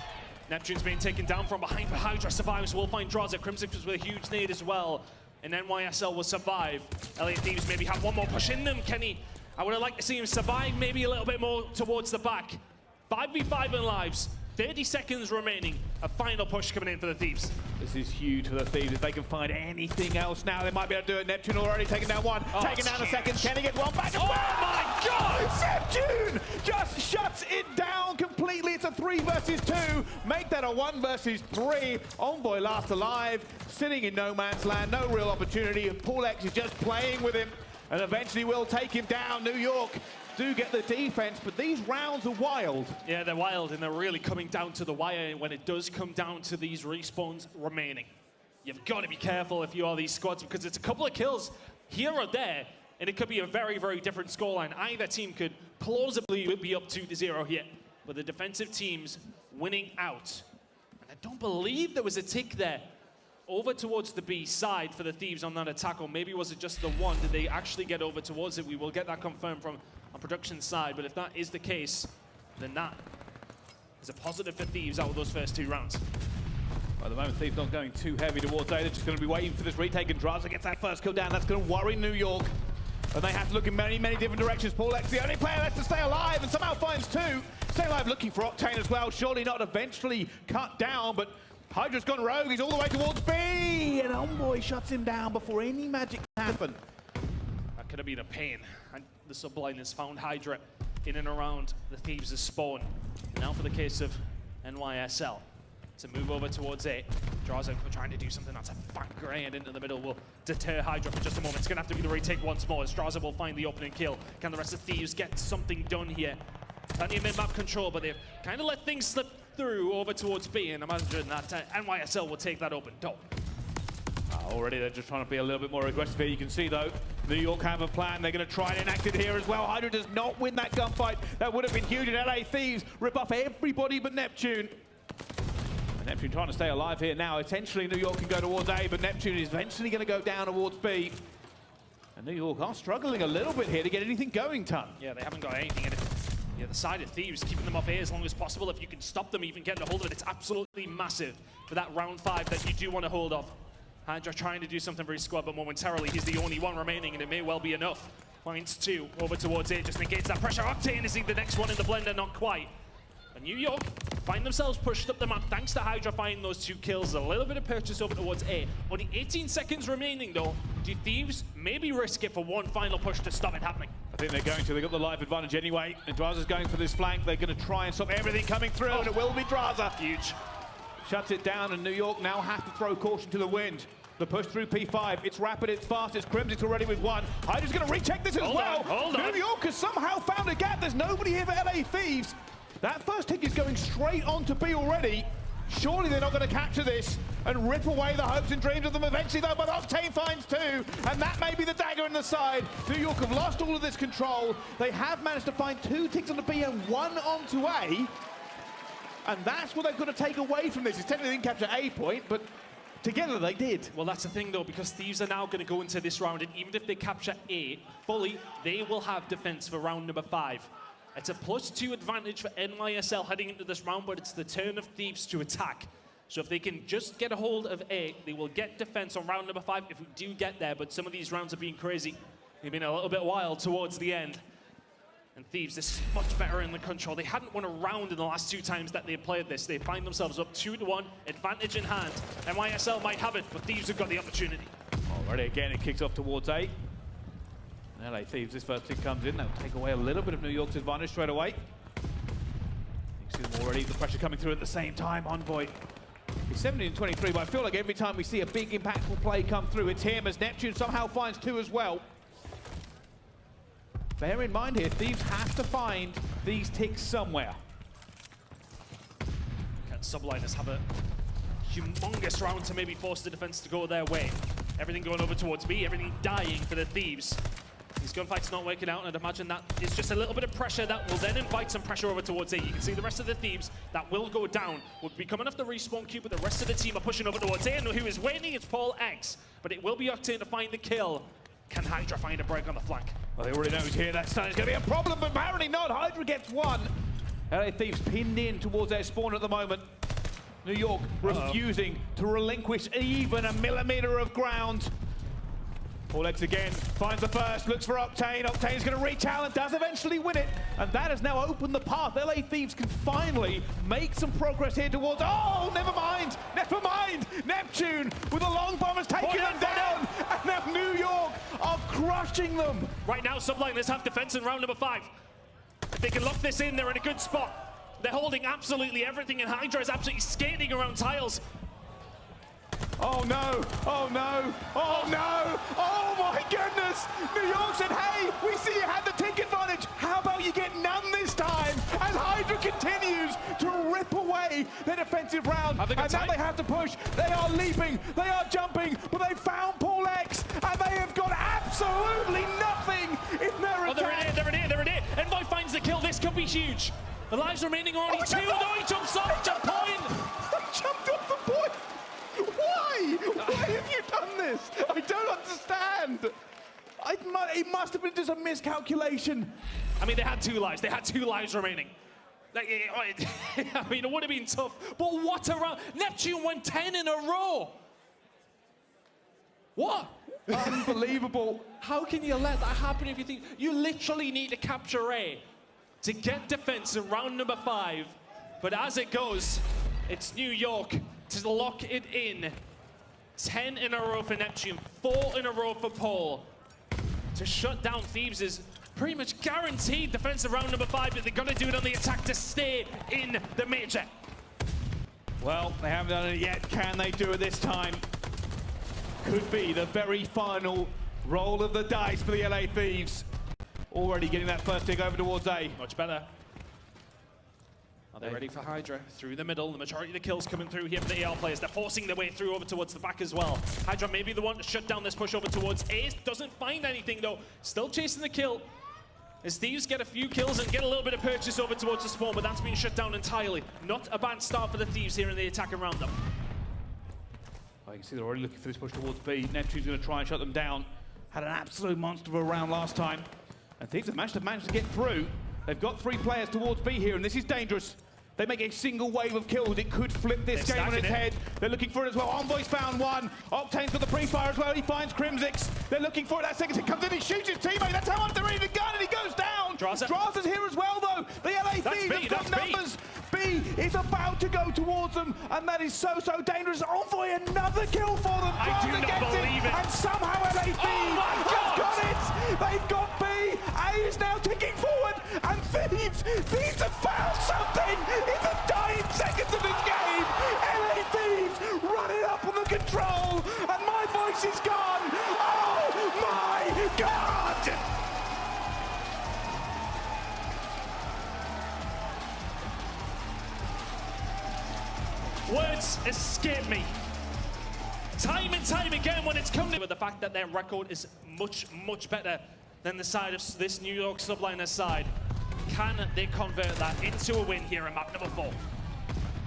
Neptune's being taken down from behind, but Hydra survives. We'll find Draza. Crimsix was with a huge nade as well. And NYSL will survive. LA Thieves maybe have one more push in them. Kenny, I would have liked to see him survive maybe a little bit more towards the back. 5v5 in lives. 30 seconds remaining. A final push coming in for the Thieves. This is huge for the Thieves. If they can find anything else now, they might be able to do it. Neptune already taking down one, taking down a second. Can he get one back? Oh my God! Neptune just shuts it down completely. It's a 3 versus 2. Make that a 1 versus 3. Envoy last alive, sitting in no man's land. No real opportunity. And Polex is just playing with him. And eventually will take him down. New York do get the defense, but these rounds are wild. Yeah, they're wild, and they're really coming down to the wire when it does come down to these respawns remaining. You've got to be careful if you are these squads, because it's a couple of kills here or there, and it could be a very, very different scoreline. Either team could plausibly be up 2-0 here, but the defensive team's winning out. And I don't believe there was a tick there over towards the B side for the Thieves on that attack, or maybe was it just the one? Did they actually get over towards it? We will get that confirmed from on production side, but if that is the case, then that is a positive for Thieves out of those first 2 rounds. At the moment, Thieves not going too heavy towards A. They're just going to be waiting for this retake, and Draza gets that first kill down. That's going to worry New York. And they have to look in many, many different directions. Polex, the only player left to stay alive, and somehow finds 2. Stay alive looking for Octane as well. Surely not eventually cut down, but Hydra's gone rogue. He's all the way towards B, and Envoy shuts him down before any magic can happen. That could have been a pain. And the Subliners found Hydra in and around the Thieves' spawn. And now for the case of NYSL. To move over towards A. Draza trying to do something. That's a fat grenade into the middle. Will deter Hydra for just a moment. It's going to have to be the retake once more as Draza will find the opening kill. Can the rest of Thieves get something done here? Plenty of mid-map control, but they've kind of let things slip through over towards B, and imagine that NYSL will take that open door. Already they're just trying to be a little bit more aggressive here. You can see though, New York have a plan. They're going to try and enact it here as well. Hydra does not win that gunfight. That would have been huge. And LA Thieves rip off everybody but Neptune. And Neptune trying to stay alive here now. Essentially New York can go towards A, but Neptune is eventually going to go down towards B. And New York are struggling a little bit here to get anything going, Ton. Yeah, they haven't got anything in it. Yeah, the side of Thieves, keeping them off A as long as possible. If you can stop them, even getting a hold of it, it's absolutely massive for that round 5 that you do want to hold off. Hydra trying to do something for his squad, but momentarily he's the only one remaining, and it may well be enough. Finds 2 over towards A, just negates that pressure. Octane is he the next one in the blender? Not quite. And New York find themselves pushed up the map thanks to Hydra finding those 2 kills. A little bit of purchase over towards A. Only 18 seconds remaining though. Do Thieves maybe risk it for one final push to stop it happening? I think they're going to. They've got the live advantage anyway. And Draza's going for this flank. They're going to try and stop everything coming through, and it will be Draza. Huge. Shuts it down, and New York now have to throw caution to the wind. The push through P5, it's rapid, it's fast, it's Crimson's already with 1. Hydra's going to recheck this as well. Hold on. New York has somehow found a gap. There's nobody here for LA Thieves. That first hit is going straight on to B already. Surely they're not going to capture this and rip away the hopes and dreams of them eventually, though. But Octane finds 2, and that may be the dagger in the side. New York have lost all of this control. They have managed to find 2 ticks on the B and 1 onto A. And that's what they've got to take away from this. It's technically they didn't capture A point, but together they did. Well, that's the thing though, because Thieves are now going to go into this round, and even if they capture A fully, they will have defense for round number 5. It's a +2 advantage for NYSL heading into this round, but it's the turn of Thieves to attack. So if they can just get a hold of A, they will get defense on round number 5 if we do get there, but some of these rounds have been crazy. They've been a little bit wild towards the end. And Thieves, this is much better in the control. They hadn't won a round in the last 2 times that they played this. They find themselves up 2-1, advantage in hand. NYSL might have it, but Thieves have got the opportunity. Already again, it kicks off towards A. And LA Thieves, this first pick comes in. They'll take away a little bit of New York's advantage straight away. You can see them already, the pressure coming through at the same time. Envoy is 17-23, but I feel like every time we see a big impactful play come through, it's him as Neptune somehow finds 2 as well. Bear in mind here, Thieves have to find these ticks somewhere. Can Subliners have a humongous round to maybe force the defense to go their way? Everything going over towards B, everything dying for the Thieves. These gunfights not working out, and I'd imagine that is just a little bit of pressure that will then invite some pressure over towards A. You can see the rest of the Thieves that will go down will be coming off the respawn queue, but the rest of the team are pushing over towards A, and who is waiting? It's Paul X, but it will be Octane to find the kill. Can Hydra find a break on the flank? Well, they already know he's here. That stun is going to be a problem, but apparently not. Hydra gets 1. LA Thieves pinned in towards their spawn at the moment. New York refusing to relinquish even a millimeter of ground. Paul X again finds the first, looks for Octane. Octane's going to reach out and does eventually win it. And that has now opened the path. LA Thieves can finally make some progress here towards... Oh, never mind. Never mind. Neptune with a long bomb has taken them down. And now New York are crushing them. Right now, Subliners have defense in round number 5. If they can lock this in, they're in a good spot. They're holding absolutely everything, and Hydra is absolutely skating around tiles. Oh no, oh no, oh no, oh my goodness! New York said, hey, we see you had the tick advantage. How about you get none this time? As Hydra continues to rip away their defensive round. And now they have to push. They are leaping, they are jumping, but they found Paul X, and they have got absolutely nothing in their attack. They're in it. Envoy finds the kill. This could be huge. The lives remaining are only 2. No, he jumps off to point. He jumped off the point. Why? Why have you done this? I don't understand. It must have been just a miscalculation. I mean, they had 2 lives. They had 2 lives remaining. I mean, it would have been tough. But what a round. Neptune went 10 in a row. What? Unbelievable. How can you let that happen if you think you literally need to capture A to get defense in round number 5? But as it goes, it's New York to lock it in. 10 in a row for Neptune, 4 in a row for Paul. To shut down Thieves is pretty much guaranteed defensive round number 5, but they've got to do it on the attack to stay in the major. Well, they haven't done it yet. Can they do it this time? Could be the very final roll of the dice for the LA Thieves. Already getting that first pick over towards A. Much better. Are they ready for Hydra? Through the middle, the majority of the kills coming through here for the AR players. They're forcing their way through over towards the back as well. Hydra may be the one to shut down this push over towards A. Doesn't find anything though. Still chasing the kill. As Thieves get a few kills and get a little bit of purchase over towards the spawn, but that's been shut down entirely. Not a bad start for the Thieves here in the attacking roundup. Oh, you can see they're already looking for this push towards B. Neptune's going to try and shut them down. Had an absolute monster of a round last time. And Thieves have managed to get through. They've got 3 players towards B here, and this is dangerous. They make a single wave of kills. It could flip this game on its head. They're looking for it as well. Envoy's found 1. Octane's got the pre-fire as well. He finds Crimsix. They're looking for it. That second hit comes in. He shoots his teammate. That's how underrated the gun, and he goes down. Draza's here as well, though. The LA Thieves have got numbers. is about to go towards them, and that is so dangerous. Envoy, another kill for them. I do not believe it. And somehow LA Thieves have got it. They've got B. A is now ticking forward, and Thieves have found something in the dying seconds of the game. LA Thieves running up on the control, and my voice is gone. Oh my God! Words escape me. Time and time again when it's come to with the fact that their record is much better than the side of this New York Subliners side. Can they convert that into a win here in map number 4?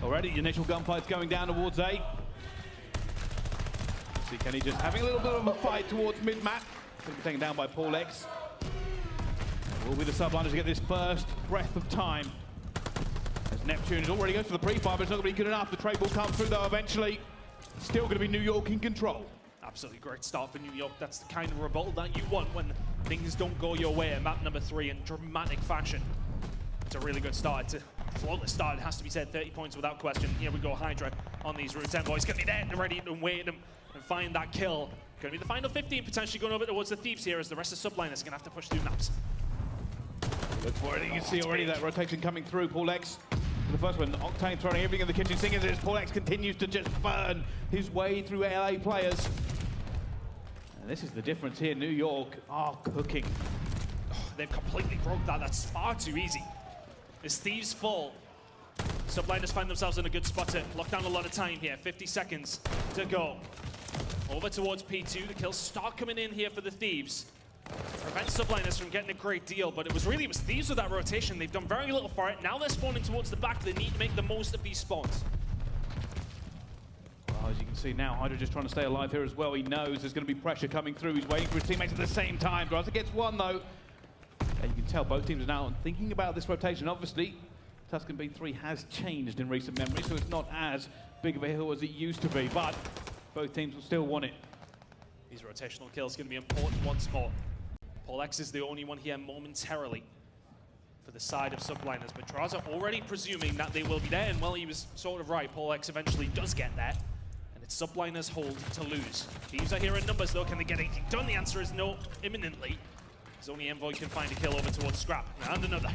Already, the initial gunfight's going down towards A. See Kenny just having a little bit of a fight towards mid-map. Going to be taken down by Paul X. Will be the Subliners to get this first breath of time. As Neptune is already going for the pre-fire, but it's not going to be good enough. The trade will come through though eventually. Still going to be New York in control. Absolutely great start for New York. That's the kind of rebuttal that you want when things don't go your way in map number 3 in dramatic fashion. It's a really good start. It's a flawless start, it has to be said. 30 points without question. Here we go, Hydra on these routes. Envoy's going to be there and ready and waiting and find that kill. Going to be the final 15 potentially going over towards the Thieves here as the rest of Subliners are going to have to push through maps. Look for it. You can see already that rotation coming through. Paul X for the first one. Octane throwing everything in the kitchen sink as Paul X continues to just burn his way through LA players. And this is the difference here. New York are cooking. Oh, they've completely broke that. That's far too easy. As Thieves fall, Subliners find themselves in a good spot to lock down a lot of time here. 50 seconds to go. Over towards P2. The kills start coming in here for the Thieves. Prevent Subliners from getting a great deal, but it was Thieves with that rotation. They've done very little for it. Now they're spawning towards the back. They need to make the most of these spawns. Well, as you can see now, Hydra just trying to stay alive here as well. He knows there's going to be pressure coming through. He's waiting for his teammates at the same time. Graza gets one though. And you can tell both teams are now thinking about this rotation. Obviously, Tuscan B3 has changed in recent memory, so it's not as big of a hill as it used to be, but both teams will still want it. These rotational kills are going to be important once more. Paul X is the only one here momentarily for the side of Subliners, but Draza already presuming that they will be there, and well, he was sort of right. Paul X eventually does get there, and it's Subliners' hold to lose. Thieves are here in numbers though. Can they get anything done? The answer is no, imminently. As only Envoy can find a kill over towards Scrap, and another.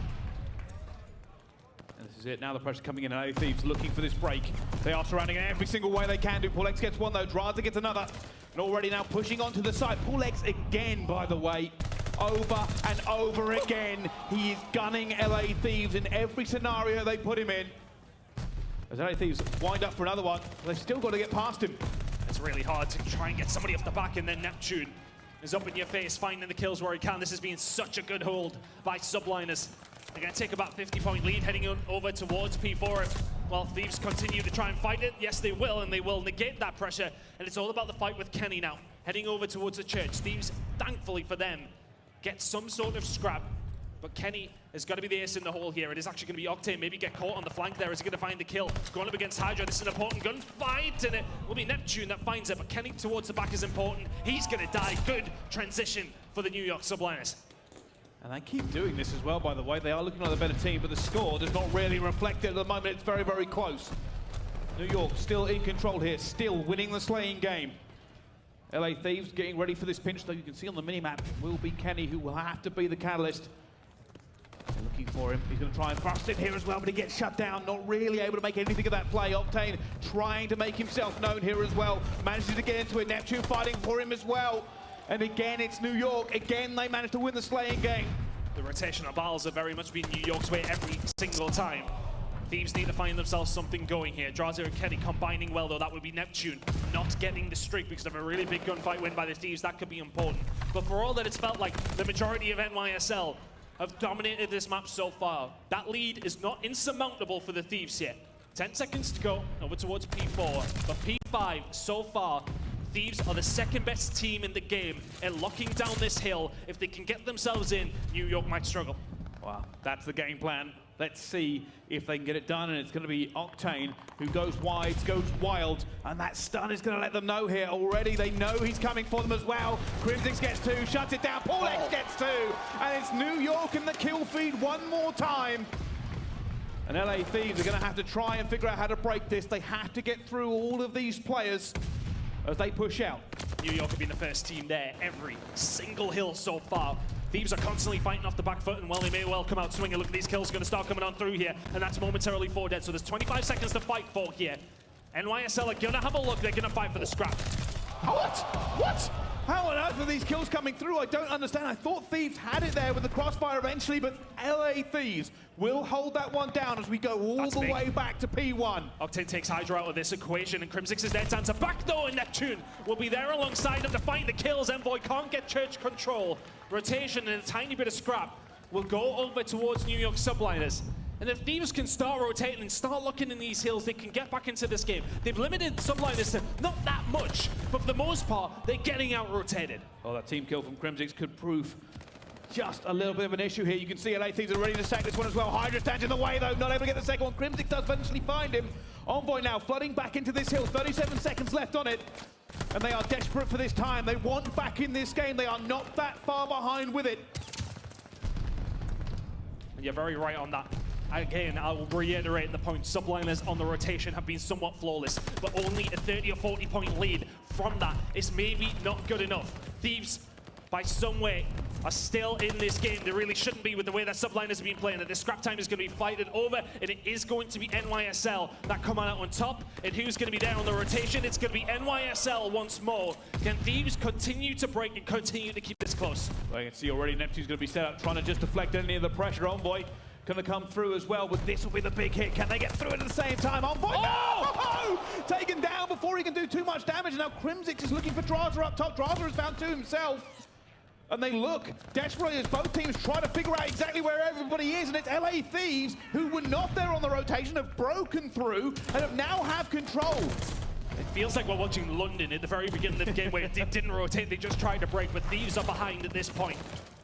And this is it, now the pressure coming in, and LA Thieves looking for this break. They are surrounding it every single way they can do. Paul X gets one though, Draza gets another, and already now pushing onto the side. Paul X again, by the way, over and over again. He is gunning LA Thieves in every scenario they put him in. As LA Thieves wind up for another one, they've still got to get past him. It's really hard to try and get somebody off the back, and then Neptune is up in your face, finding the kills where he can. This has been such a good hold by Subliners. They're going to take about 50-point lead heading over towards P4. While Thieves continue to try and fight it, yes they will, and they will negate that pressure. And it's all about the fight with Kenny now, heading over towards the church. Thieves, thankfully for them, get some sort of scrap. But Kenny has got to be the ace in the hole here. It is actually going to be Octane, maybe get caught on the flank there. Is he going to find the kill? Going up against Hydra, this is an important gunfight, and it will be Neptune that finds it, but Kenny towards the back is important. He's going to die. Good transition for the New York Subliners. And they keep doing this as well, by the way. They are looking like a better team, but the score does not really reflect it at the moment. It's very close. New York still in control here, still winning the slaying game. LA Thieves getting ready for this pinch, though you can see on the minimap, it will be Kenny who will have to be the catalyst. They're looking for him. He's going to try and thrust it here as well, but he gets shut down. Not really able to make anything of that play. Octane trying to make himself known here as well. Manages to get into it. Neptune fighting for him as well. And again, it's New York. Again, they managed to win the slaying game. The rotational battles have very much been New York's way every single time. Thieves need to find themselves something going here. Draza and Kenny combining well, though. That would be Neptune not getting the streak because of a really big gunfight win by the Thieves. That could be important. But for all that, it's felt like the majority of NYSL have dominated this map so far. That lead is not insurmountable for the Thieves yet. 10 seconds to go over towards P4. But P5 so far, Thieves are the second best team in the game and locking down this hill. If they can get themselves in, New York might struggle. Wow, that's the game plan. Let's see if they can get it done, and it's going to be Octane who goes wide, goes wild, and that stun is going to let them know here already. They know he's coming for them as well. Crimsix gets two, shuts it down, Paul X gets two, and it's New York in the kill feed one more time. And LA Thieves are going to have to try and figure out how to break this. They have to get through all of these players as they push out. New York have been the first team there every single hill so far. Thieves are constantly fighting off the back foot, and well, they may well come out swinging. Look at these kills going to start coming on through here, and that's momentarily 4 dead. So there's 25 seconds to fight for here. NYSL are going to have a look. They're going to fight for the scrap. What? What? How on earth are these kills coming through? I don't understand. I thought Thieves had it there with the crossfire eventually, but LA Thieves will hold that one down as we go all the way back to P1. Octane takes Hydra out of this equation, and Crimsix is there to answer back though, and Neptune will be there alongside him to fight the kills. Envoy can't get church control. Rotation and a tiny bit of scrap will go over towards New York Subliners. And if Thieves can start rotating and start looking in these hills, they can get back into this game. They've limited Subliners to not that much, but for the most part, they're getting out-rotated. Oh, that team kill from Crimsix could prove just a little bit of an issue here. You can see LA Thieves are ready to sack this one as well. Hydra stands in the way, though, not able to get the second one. Crimsix does eventually find him. Envoy now flooding back into this hill. 37 seconds left on it. And they are desperate for this time. They want back in this game. They are not that far behind with it. You're very right on that. Again, I will reiterate the point. Subliners on the rotation have been somewhat flawless, but only a 30 or 40 point lead from that is maybe not good enough. Thieves, by some way, are still in this game. They really shouldn't be with the way that Subliners have been playing. That the scrap time is going to be fighted over, and it is going to be NYSL that come out on top. And who's going to be there on the rotation? It's going to be NYSL once more. Can Thieves continue to break and continue to keep this close? Well, you can see already Neptune's going to be set up, trying to just deflect any of the pressure. Envoy going to come through as well, but this will be the big hit. Can they get through it at the same time? Envoy, no! Taken down before he can do too much damage. Now Crimsix is looking for Draza up top. Draza has found two himself. And they look desperately as both teams try to figure out exactly where everybody is, and it's LA Thieves, who were not there on the rotation, have broken through and have now have control. It feels like we're watching London at the very beginning of the game where it didn't rotate, they just tried to break, but Thieves are behind at this point.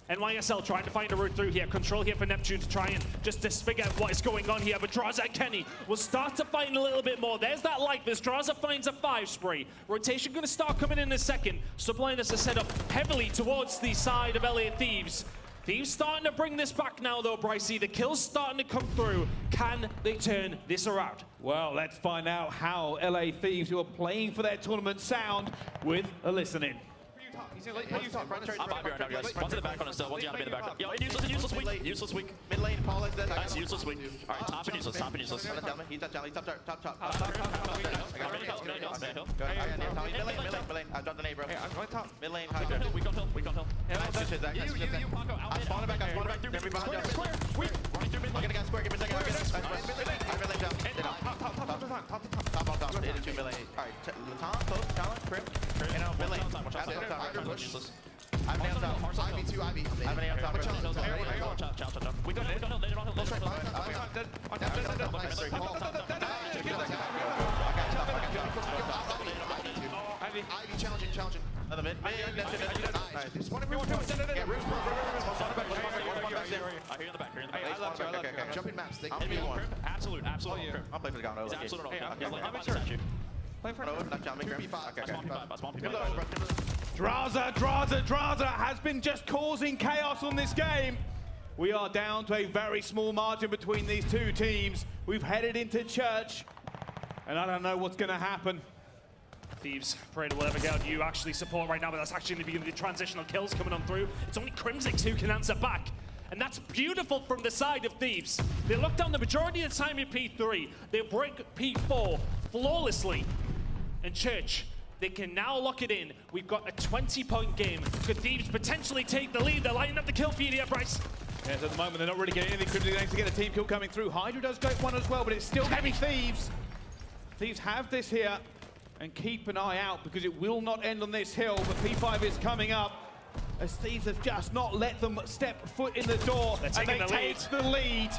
NYSL trying to find a route through here. Control here for Neptune to try and just disfigure what is going on here. But Draza and Kenny will start to find a little bit more. There's that likeness. Draza finds a 5 spree. Rotation going to start coming in a second. Subliners are set up heavily towards the side of LA Thieves. Thieves starting to bring this back now though, Brycey. The kill's starting to come through. Can they turn this around? Well, let's find out how LA Thieves, who are playing for their tournament, sound with a listen-in. I'm Bobby right now, guys. One to the back on us still. One's gotta be in the back. Yo, useless weak. Useless weak. Mid lane, Paul is dead. Nice, useless weak. Alright, top and useless, top and useless. He's top, top. Go ahead, Mid lane. I dropped the nade, bro. I'm going top. Mid lane, We go hill. You, Paco. I spawned it back. Everybody behind you. Square. Weak. Running through mid I'm lane. gonna get square. Give me a second. I'm mid lane jump. Top. 82 mid lane. Alright, Latam, close, challenge, crit. And now mid lane. Useless. I'm down top. Ivy, 2 Ivy. I'm down top. We go hill. They don't hill. Ivy challenging. Another mid. I hear in the back. Jumping maps. They I'm B1. Absolute. I'll play for the Gauntlet. He's absolute. Okay. Statue. Knock down, make Grim Grim. P5. Okay. Spawn P5. Draza has been just causing chaos on this game. We are down to a very small margin between these two teams. We've headed into church, and I don't know what's going to happen. Thieves, pray to whatever god you actually support right now, but that's actually going to be the transitional kills coming on through. It's only Crimsix who can answer back. And that's beautiful from the side of Thieves. They look down the majority of the time in P3. They break P4 flawlessly. And Church, they can now lock it in. We've got a 20-point game. Could Thieves potentially take the lead? They're lighting up the kill feed here, Bryce. Yes, at the moment, they're not really getting anything. Crimsix aims to get a team kill coming through. Hydra does go one as well, but it's still going to be Thieves. Thieves have this here, and keep an eye out because it will not end on this hill, but P5 is coming up as Thieves have just not let them step foot in the door, and they take the lead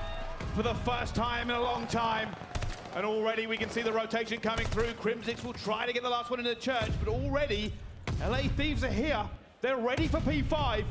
for the first time in a long time. And already we can see the rotation coming through. Crimsix will try to get the last one in the church, but already LA Thieves are here. They're ready for P5.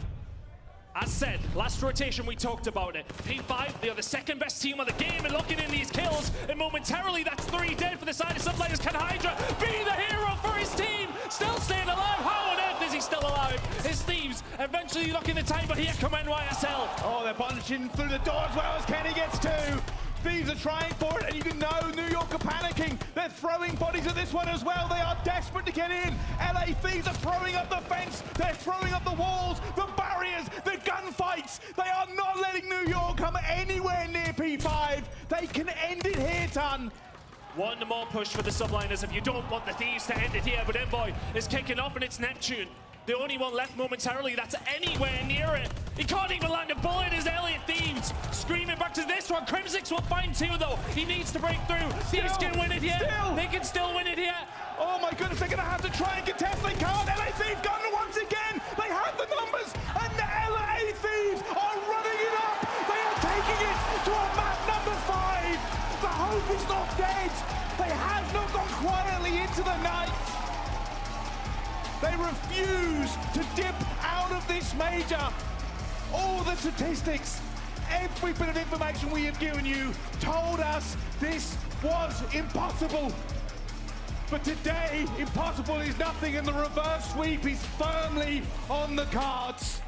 As said, last rotation we talked about it. P5, they are the second best team of the game and locking in these kills. And momentarily, that's 3 dead for the side of Subliners. Can Hydra be the hero for his team? Still staying alive. How on earth is he still alive? His Thieves eventually locking the time, but here come NYSL. Oh, they're punching through the door as well as Kenny gets two. Thieves are trying for it, and you can know New York are panicking. They're throwing bodies at this one as well. They are desperate to get in. LA Thieves are throwing up the fence. They're throwing up the walls, the barriers, the gunfights. They are not letting New York come anywhere near P5. They can end it here, Ton. One more push for the Subliners if you don't want the Thieves to end it here, but Envoy is kicking off and it's Neptune. The only one left momentarily that's anywhere near it. He can't even land a bullet as Elliot Thieves screaming back to this one. Crimsix will find two though. He needs to break through. Thieves can win it here. They can still win it here. Oh my goodness, they're gonna have to try and contest. They can't. LA Thieves got it once again. They have the numbers, and the LA Thieves are running it up. They are taking it to a map number 5. The hope is not dead. They have not gone quietly into the night. They refuse to dip out of this major. All the statistics, every bit of information we have given you told us this was impossible. But today, impossible is nothing, and the reverse sweep is firmly on the cards.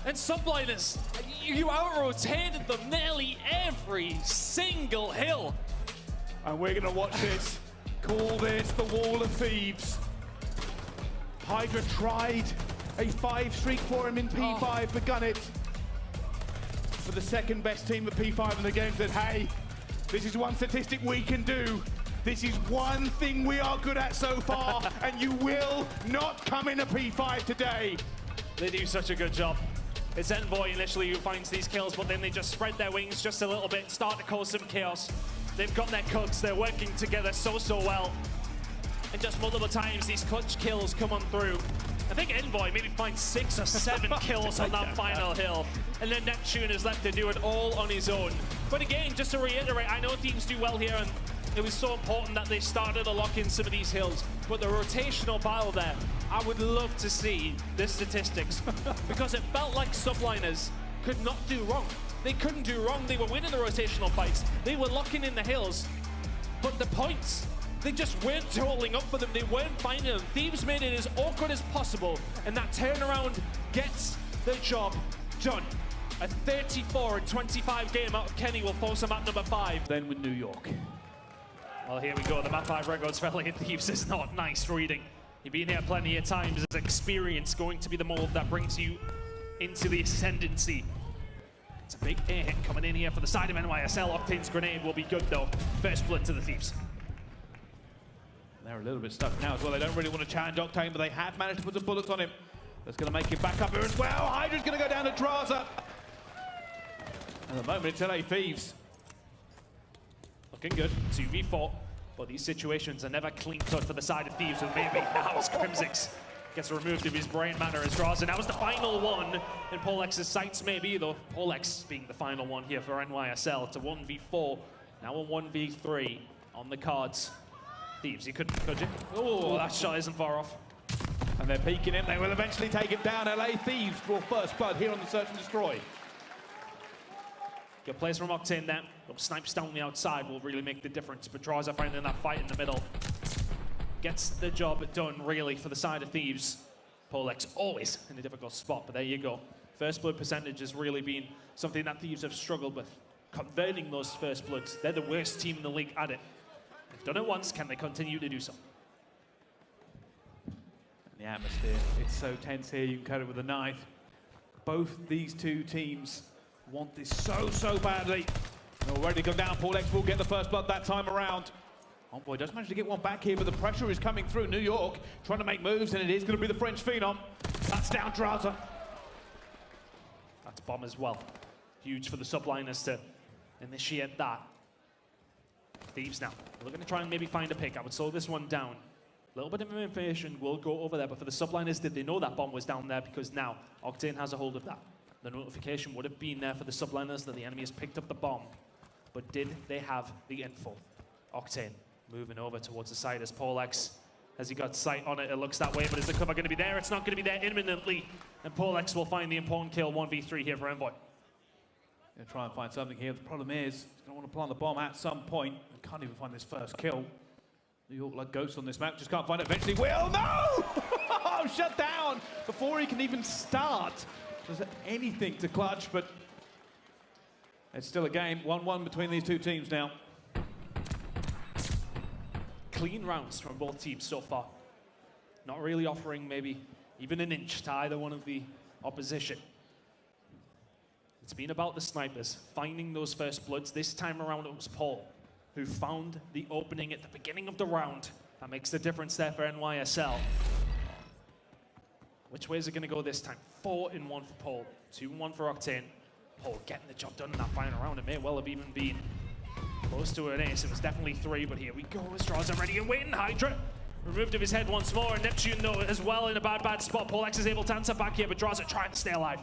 And Subliners, you out-rotated them nearly every single hill. And we're gonna watch this, call this the Wall of Thieves. Hydra tried a 5 streak for him in P5, begun it. For the second best team at P5 in the game said, hey, this is one statistic we can do. This is one thing we are good at so far, and you will not come in a P5 today. They do such a good job. It's Envoy initially who finds these kills, but then they just spread their wings just a little bit, start to cause some chaos. They've got their cooks, they're working together so well. And just multiple times these clutch kills come on through. I think Envoy maybe finds 6 or 7 kills on that final hill. And then Neptune is left to do it all on his own. But again, just to reiterate, I know Thieves do well here, and it was so important that they started to lock in some of these hills. But the rotational battle there, I would love to see the statistics. Because it felt like Subliners could not do wrong. They couldn't do wrong. They were winning the rotational fights. They were locking in the hills. But the points, they just weren't totaling up for them. They weren't finding them. Thieves made it as awkward as possible, and that turnaround gets the job done. A 34-25 game out of Kenny will force them at number 5. Then with New York. Well, here we go. The map 5 records for Elliot Thieves is not nice reading. You've been here plenty of times. Is experience going to be the mold that brings you into the ascendancy? It's a big air hit coming in here for the side of NYSL. Octane's grenade will be good though. First blood to the Thieves. They're a little bit stuck now as well. They don't really want to challenge Octane, but they have managed to put some bullets on him. That's going to make him back up here as well. Hydra's going to go down to Draza. At the moment, it's LA Thieves. Looking good. 2v4. But these situations are never clean cut for the side of Thieves. And maybe now as Crimsix gets removed of his brain matter as Draza. That was the final one in Polex's sights, maybe, though. Polex being the final one here for NYSL. It's a 1v4. Now a 1v3 on the cards. Thieves, you couldn't, could you? Oh, that shot isn't far off. And they're peeking in. They will eventually take him down. LA Thieves draw first blood here on the Search and Destroy. Good plays from Octane there. Little snipes down the outside will really make the difference. But Draza finding that fight in the middle. Gets the job done, really, for the side of Thieves. Polex always in a difficult spot, but there you go. First blood percentage has really been something that Thieves have struggled with. Converting those first bloods. They're the worst team in the league at it. They've done it once, can they continue to do so? The atmosphere, it's so tense here, you can cut it with a knife. Both these two teams want this so badly. They're already gone down. Polex will get the first blood that time around. Envoy does manage to get one back here, but the pressure is coming through. New York trying to make moves, and it is going to be the French Phenom. That's down Draza. That's bomb as well. Huge for the Subliners to initiate that. Thieves now. We're going to try and maybe find a pick. I would slow this one down. A little bit of information will go over there, but for the Subliners, did they know that bomb was down there? Because now Octane has a hold of that. The notification would have been there for the Subliners that the enemy has picked up the bomb. But did they have the info? Octane moving over towards the side as Polex. Has he got sight on it? It looks that way, but is the cover going to be there? It's not going to be there imminently. And Polex will find the important kill, 1v3 here for Envoy. Gonna try and find something here. The problem is, he's gonna want to plant the bomb at some point. Can't even find this first kill. New York like ghosts on this map, just can't find it. Eventually will. No! Shut down before he can even start. Does anything to clutch, but It's still a game, 1-1 between these two teams now. Clean rounds from both teams so far. Not really offering maybe even an inch to either one of the opposition. It's been about the snipers finding those first bloods. This time around it was Paul who found the opening at the beginning of the round. That makes the difference there for NYSL. Which way is it going to go this time? 4-1 for Paul, 2-1 for Octane. Paul getting the job done in that final round. It may well have even been close to an ace. It was definitely 3, but here we go. Straws are ready and waiting. Hydra removed of his head once more. And Neptune, though, as well in a bad spot. Paul X is able to answer back here, but Draws are trying to stay alive.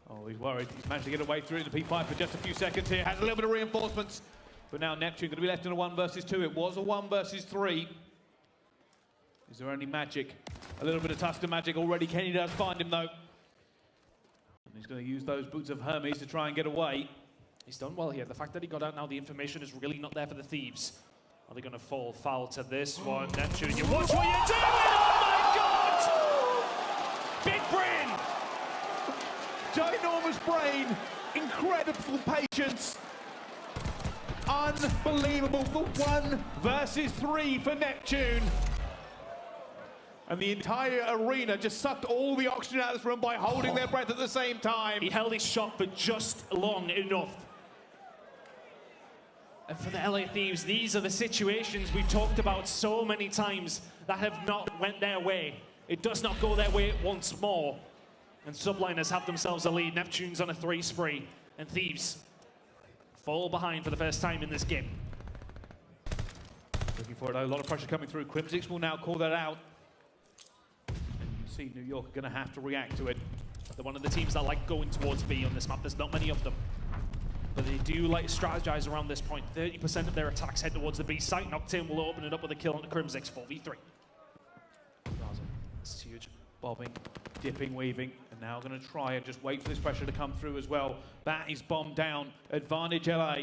Oh, he's worried. He's managed to get away through the P5 for just a few seconds here. Has a little bit of reinforcements. But now Neptune going to be left in a 1 versus 2. It was a 1 versus 3. Is there any magic? A little bit of Tusker magic already. Kenny does find him, though. And he's going to use those boots of Hermes to try and get away. He's done well here. The fact that he got out now, the information is really not there for the Thieves. Are they going to fall foul to this one? Neptune, you watch what you're doing! Oh my God! Big brain! Ginormous brain, incredible patience. Unbelievable for 1 versus 3 for Neptune. And the entire arena just sucked all the oxygen out of this room by holding their breath at the same time. He held his shot for just long enough. And for the LA Thieves, these are the situations we've talked about so many times that have not went their way. It does not go their way once more. And Subliners have themselves a lead. Neptune's on a 3 spree. And Thieves fall behind for the first time in this game. Looking for it, a lot of pressure coming through. Crimsix will now call that out. And you see New York are going to have to react to it. They're one of the teams that like going towards B on this map. There's not many of them. But they do like to strategize around this point. 30% of their attacks head towards the B site. Octane will open it up with a kill on the Crimsix 4v3. This is huge. Bobbing, dipping, weaving, and now going to try and just wait for this pressure to come through as well. That is bombed down. Advantage LA.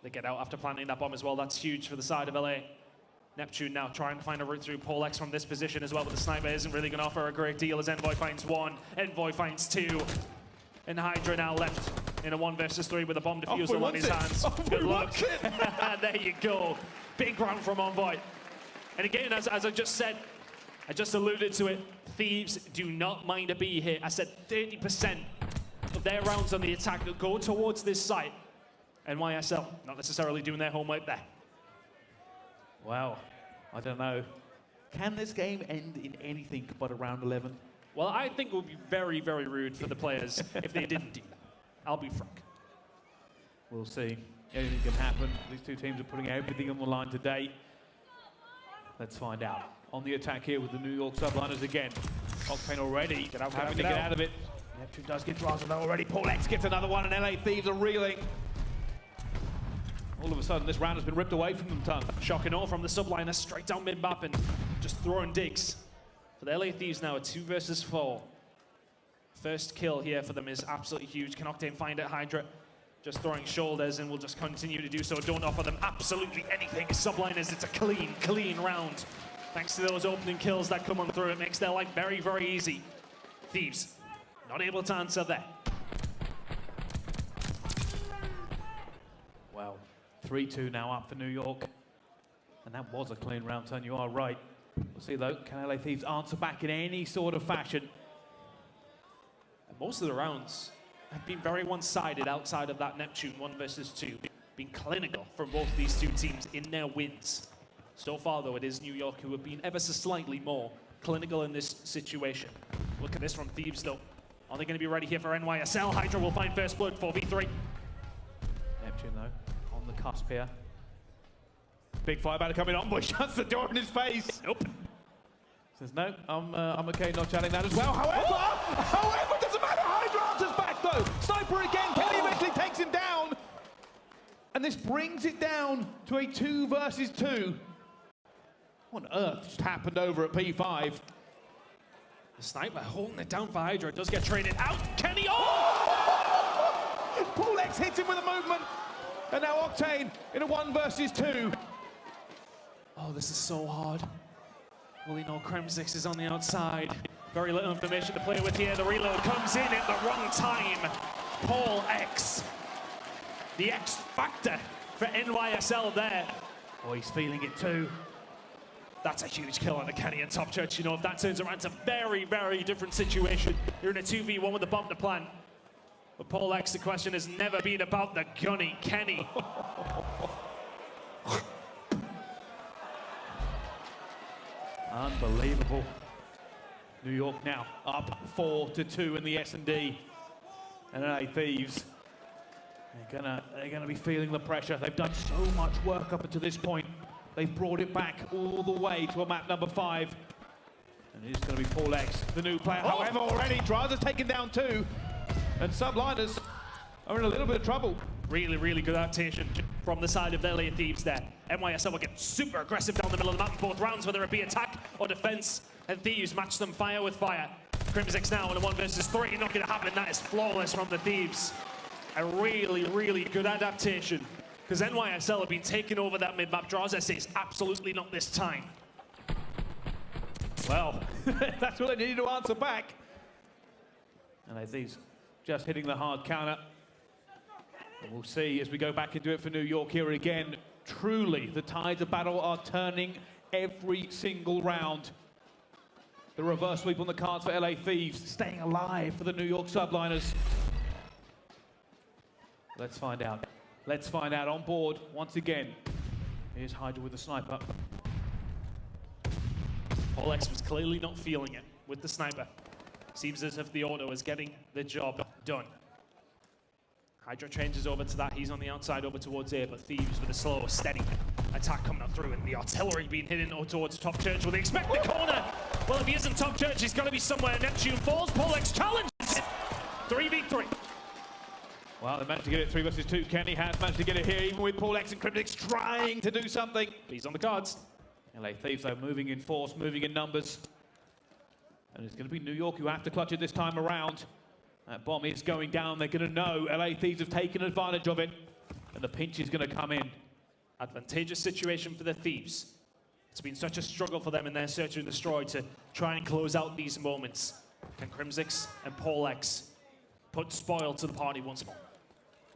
They get out after planting that bomb as well. That's huge for the side of LA. Neptune now trying to find a route through. Paul X from this position as well, but the sniper isn't really going to offer a great deal as Envoy finds 1, Envoy finds 2. And Hydra now left in a 1 versus 3 with a bomb diffuser on his hands. Good luck. There you go. Big round from Envoy. And again, as I just said, I just alluded to it, Thieves do not mind a B hit. I said 30% of their rounds on the attack that go towards this site. NYSL not necessarily doing their homework there. Wow, I don't know. Can this game end in anything but a round 11? Well, I think it would be very, very rude for the players if they didn't do that. I'll be frank. We'll see. Anything can happen. These two teams are putting everything on the line today. Let's find out. On the attack here with the New York Subliners again. Octane already having to get out of it. Neptune does get draws on that already. Paul X gets another one, and LA Thieves are reeling. All of a sudden, this round has been ripped away from them, Ton. Shock and awe from the Subliners straight down mid-map and just throwing digs. For the LA Thieves now, a 2 versus 4. First kill here for them is absolutely huge. Can Octane find it? Hydra just throwing shoulders and will just continue to do so. Don't offer them absolutely anything. Subliners, it's a clean round. Thanks to those opening kills that come on through, it makes their life very, very easy. Thieves not able to answer there. Wow. 3-2 now up for New York. And that was a clean round, Ton. You are right. We'll see, though. Can LA Thieves answer back in any sort of fashion? And most of the rounds have been very one-sided outside of that Neptune 1 versus 2. Been clinical from both these two teams in their wins. So far, though, it is New York who have been ever so slightly more clinical in this situation. Look at this from Thieves, though. Are they going to be ready here for NYSL? Hydra will find first blood, 4v3. Neptune, though, on the cusp here. Big fire battle coming on, but shuts the door in his face. Nope. Says, no, I'm okay not chatting that as well. However, doesn't matter. Hydra answers back, though. Sniper again. Kenny eventually takes him down. And this brings it down to a 2 versus 2. What on earth just happened over at P5? The sniper holding it down for Hydra. It does get traded out. Kenny, oh! Paul X hits him with a movement. And now Octane in a 1 versus 2. Oh, this is so hard. Will he know Crimsix is on the outside? Very little information to play with here. The reload comes in at the wrong time. Paul X the X factor for NYSL there. Oh, he's feeling it too. That's a huge kill on the Kenny and Top Church. You know, if that turns around, it's a very, very different situation. You're in a 2v1 with the bomb to plant. But Paul X, the question has never been about the gunny Kenny. Unbelievable. New York now up 4-2 in the S&D. And LA Thieves, they're gonna be feeling the pressure. They've done so much work up until this point. They've brought it back all the way to a map number 5. And it is going to be Paul X, the new player. However, already Drowser's taken down 2. And Subliners are in a little bit of trouble. Really, really good adaptation from the side of the LA Thieves there. NYSL will get super aggressive down the middle of the map in both rounds, whether it be attack or defense. And Thieves match them fire with fire. Crimsix now in a 1 versus 3. Not going to happen. That is flawless from the Thieves. A really, really good adaptation. Because NYSL have been taking over that mid-map. Drowser says absolutely not this time. Well, that's what they needed to answer back. And Thieves just hitting the hard counter. And we'll see as we go back and do it for New York here again. Truly, the tides of battle are turning every single round. The reverse sweep on the cards for LA Thieves, staying alive for the New York Subliners. Let's find out. Let's find out on board once again. Here's Hydra with the sniper. Paul X was clearly not feeling it with the sniper. Seems as if the auto is getting the job done. Hydra changes over to that. He's on the outside over towards A, but Thieves with a slow, steady attack coming up through, and the artillery being hidden towards Top Church. Will they expect the corner? Well, if he isn't Top Church, he's got to be somewhere. Neptune falls. Paul X challenges it. 3v3. Well, they managed to get it 3 versus 2. Kenny has managed to get it here, even with Paul X and Cryptix trying to do something. He's on the cards. LA Thieves, though, moving in force, moving in numbers. And it's going to be New York who have to clutch it this time around. That bomb is going down. They're going to know LA Thieves have taken advantage of it. And the pinch is going to come in. Advantageous situation for the Thieves. It's been such a struggle for them in their search and destroy to try and close out these moments. Can Crimsix and Paul X put spoil to the party once more?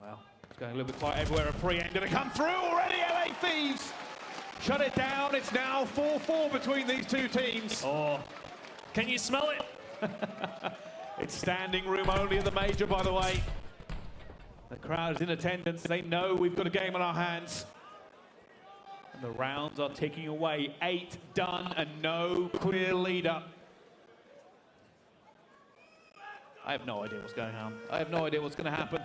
Well, it's going a little bit quiet everywhere. A pre-end going to come through already. LA Thieves shut it down. It's now 4-4 between these two teams. Oh, can you smell it? It's standing room only at the major, by the way. The crowd is in attendance. They know we've got a game on our hands. And the rounds are ticking away. 8 done and no clear leader. I have no idea what's going on. I have no idea what's going to happen.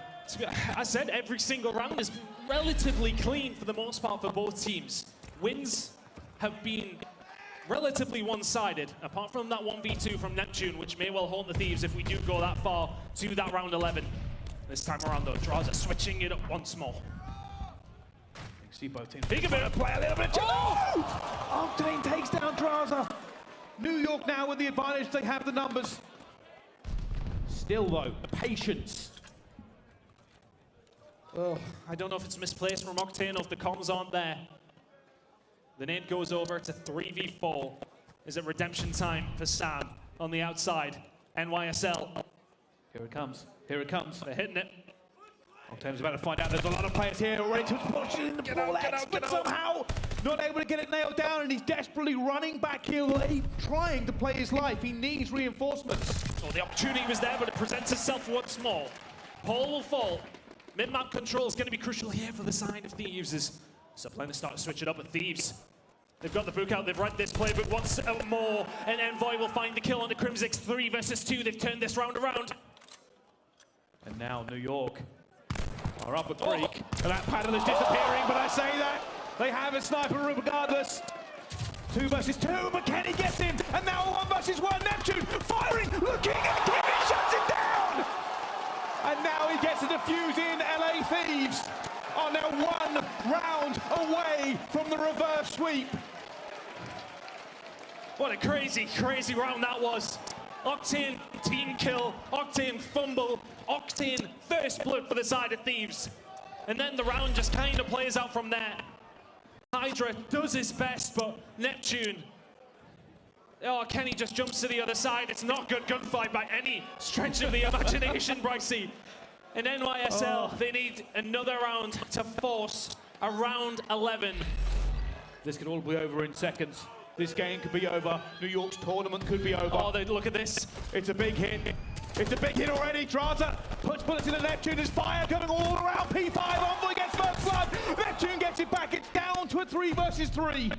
I said every single round is relatively clean for the most part for both teams. Wins have been relatively one-sided, apart from that 1v2 from Neptune, which may well haunt the Thieves if we do go that far to that round 11. This time around, though, Drowser switching it up once more. You see both teams. Big a bit of play, a little bit of Octane takes down Drowser. New York now with the advantage. They have the numbers. Still, though, patience. Oh, I don't know if it's misplaced from Octane or if the comms aren't there. The nade goes over to 3v4. Is it redemption time for Sam on the outside? NYSL. Here it comes. Here it comes. They're hitting it. Octane's about to find out there's a lot of players here already to push in the Paul X, but somehow not able to get it nailed down, and he's desperately running back here, trying to play his life. He needs reinforcements. Oh, the opportunity was there, but it presents itself once more. Paul will fall. Mid-map control is going to be crucial here for the side of Thieves as Subliners start to switch it up with Thieves. They've got the book out, they've read this playbook once more, and Envoy will find the kill on the Crimsix. 3 versus 2, they've turned this round around. And now New York are up a creek, and that paddle is disappearing, but I say that they have a sniper regardless. 2 versus 2, McKenny gets him, and now 1 versus 1, Neptune firing, looking, and Kimmy shuts him down! And now he gets a defuse in. LA Thieves are now 1 round away from the reverse sweep. What a crazy, crazy round that was. Octane team kill, Octane fumble, Octane first blood for the side of Thieves. And then the round just kind of plays out from there. Hydra does his best, but Neptune, oh, Kenny just jumps to the other side. It's not good gunfight by any stretch of the imagination, Brycey. And NYSL, they need another round to force a round 11. This could all be over in seconds. This game could be over. New York's tournament could be over. Oh, look at this. It's a big hit. It's a big hit already. Drata puts bullets in the Neptune. There's fire coming all around. P5 Envoy gets first blood. Neptune gets it back. It's down to a 3 versus 3.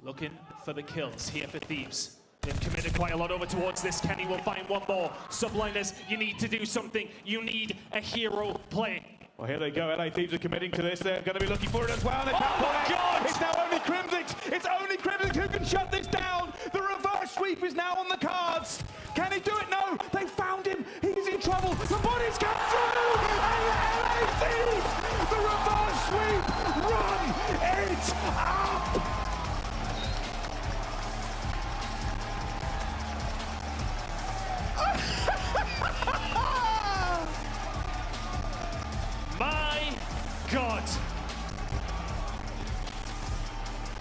Looking for the kills here for Thieves. They've committed quite a lot over towards this. Kenny will find one more. Subliners, you need to do something. You need a hero play. Well, here they go. LA Thieves are committing to this. They're going to be looking for it as well. Oh my God! It's now only Crimsix. It's only Crimsix who can shut this down. The reverse sweep is now on the cards. Can he do it? No. They found him. He's in trouble. The bodies come through. And LA Thieves, the reverse sweep, run it up. My God.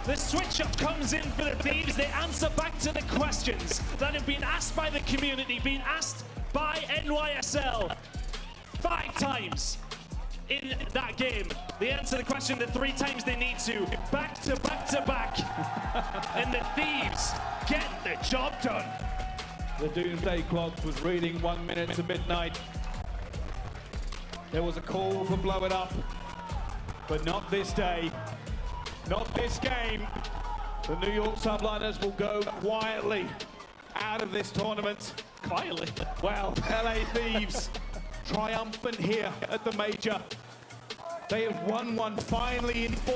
The switch-up comes in for the Thieves. They answer back to the questions that have been asked by the community, been asked by NYSL 5 times in that game. They answer the question the 3 times they need to, back to back to back. And the Thieves get the job done. The doomsday clock was reading 1 minute to midnight. There was a call for blow it up, but not this day, not this game. The New York Subliners will go quietly out of this tournament. Quietly. Well, LA Thieves triumphant here at the major. They have won one finally in 4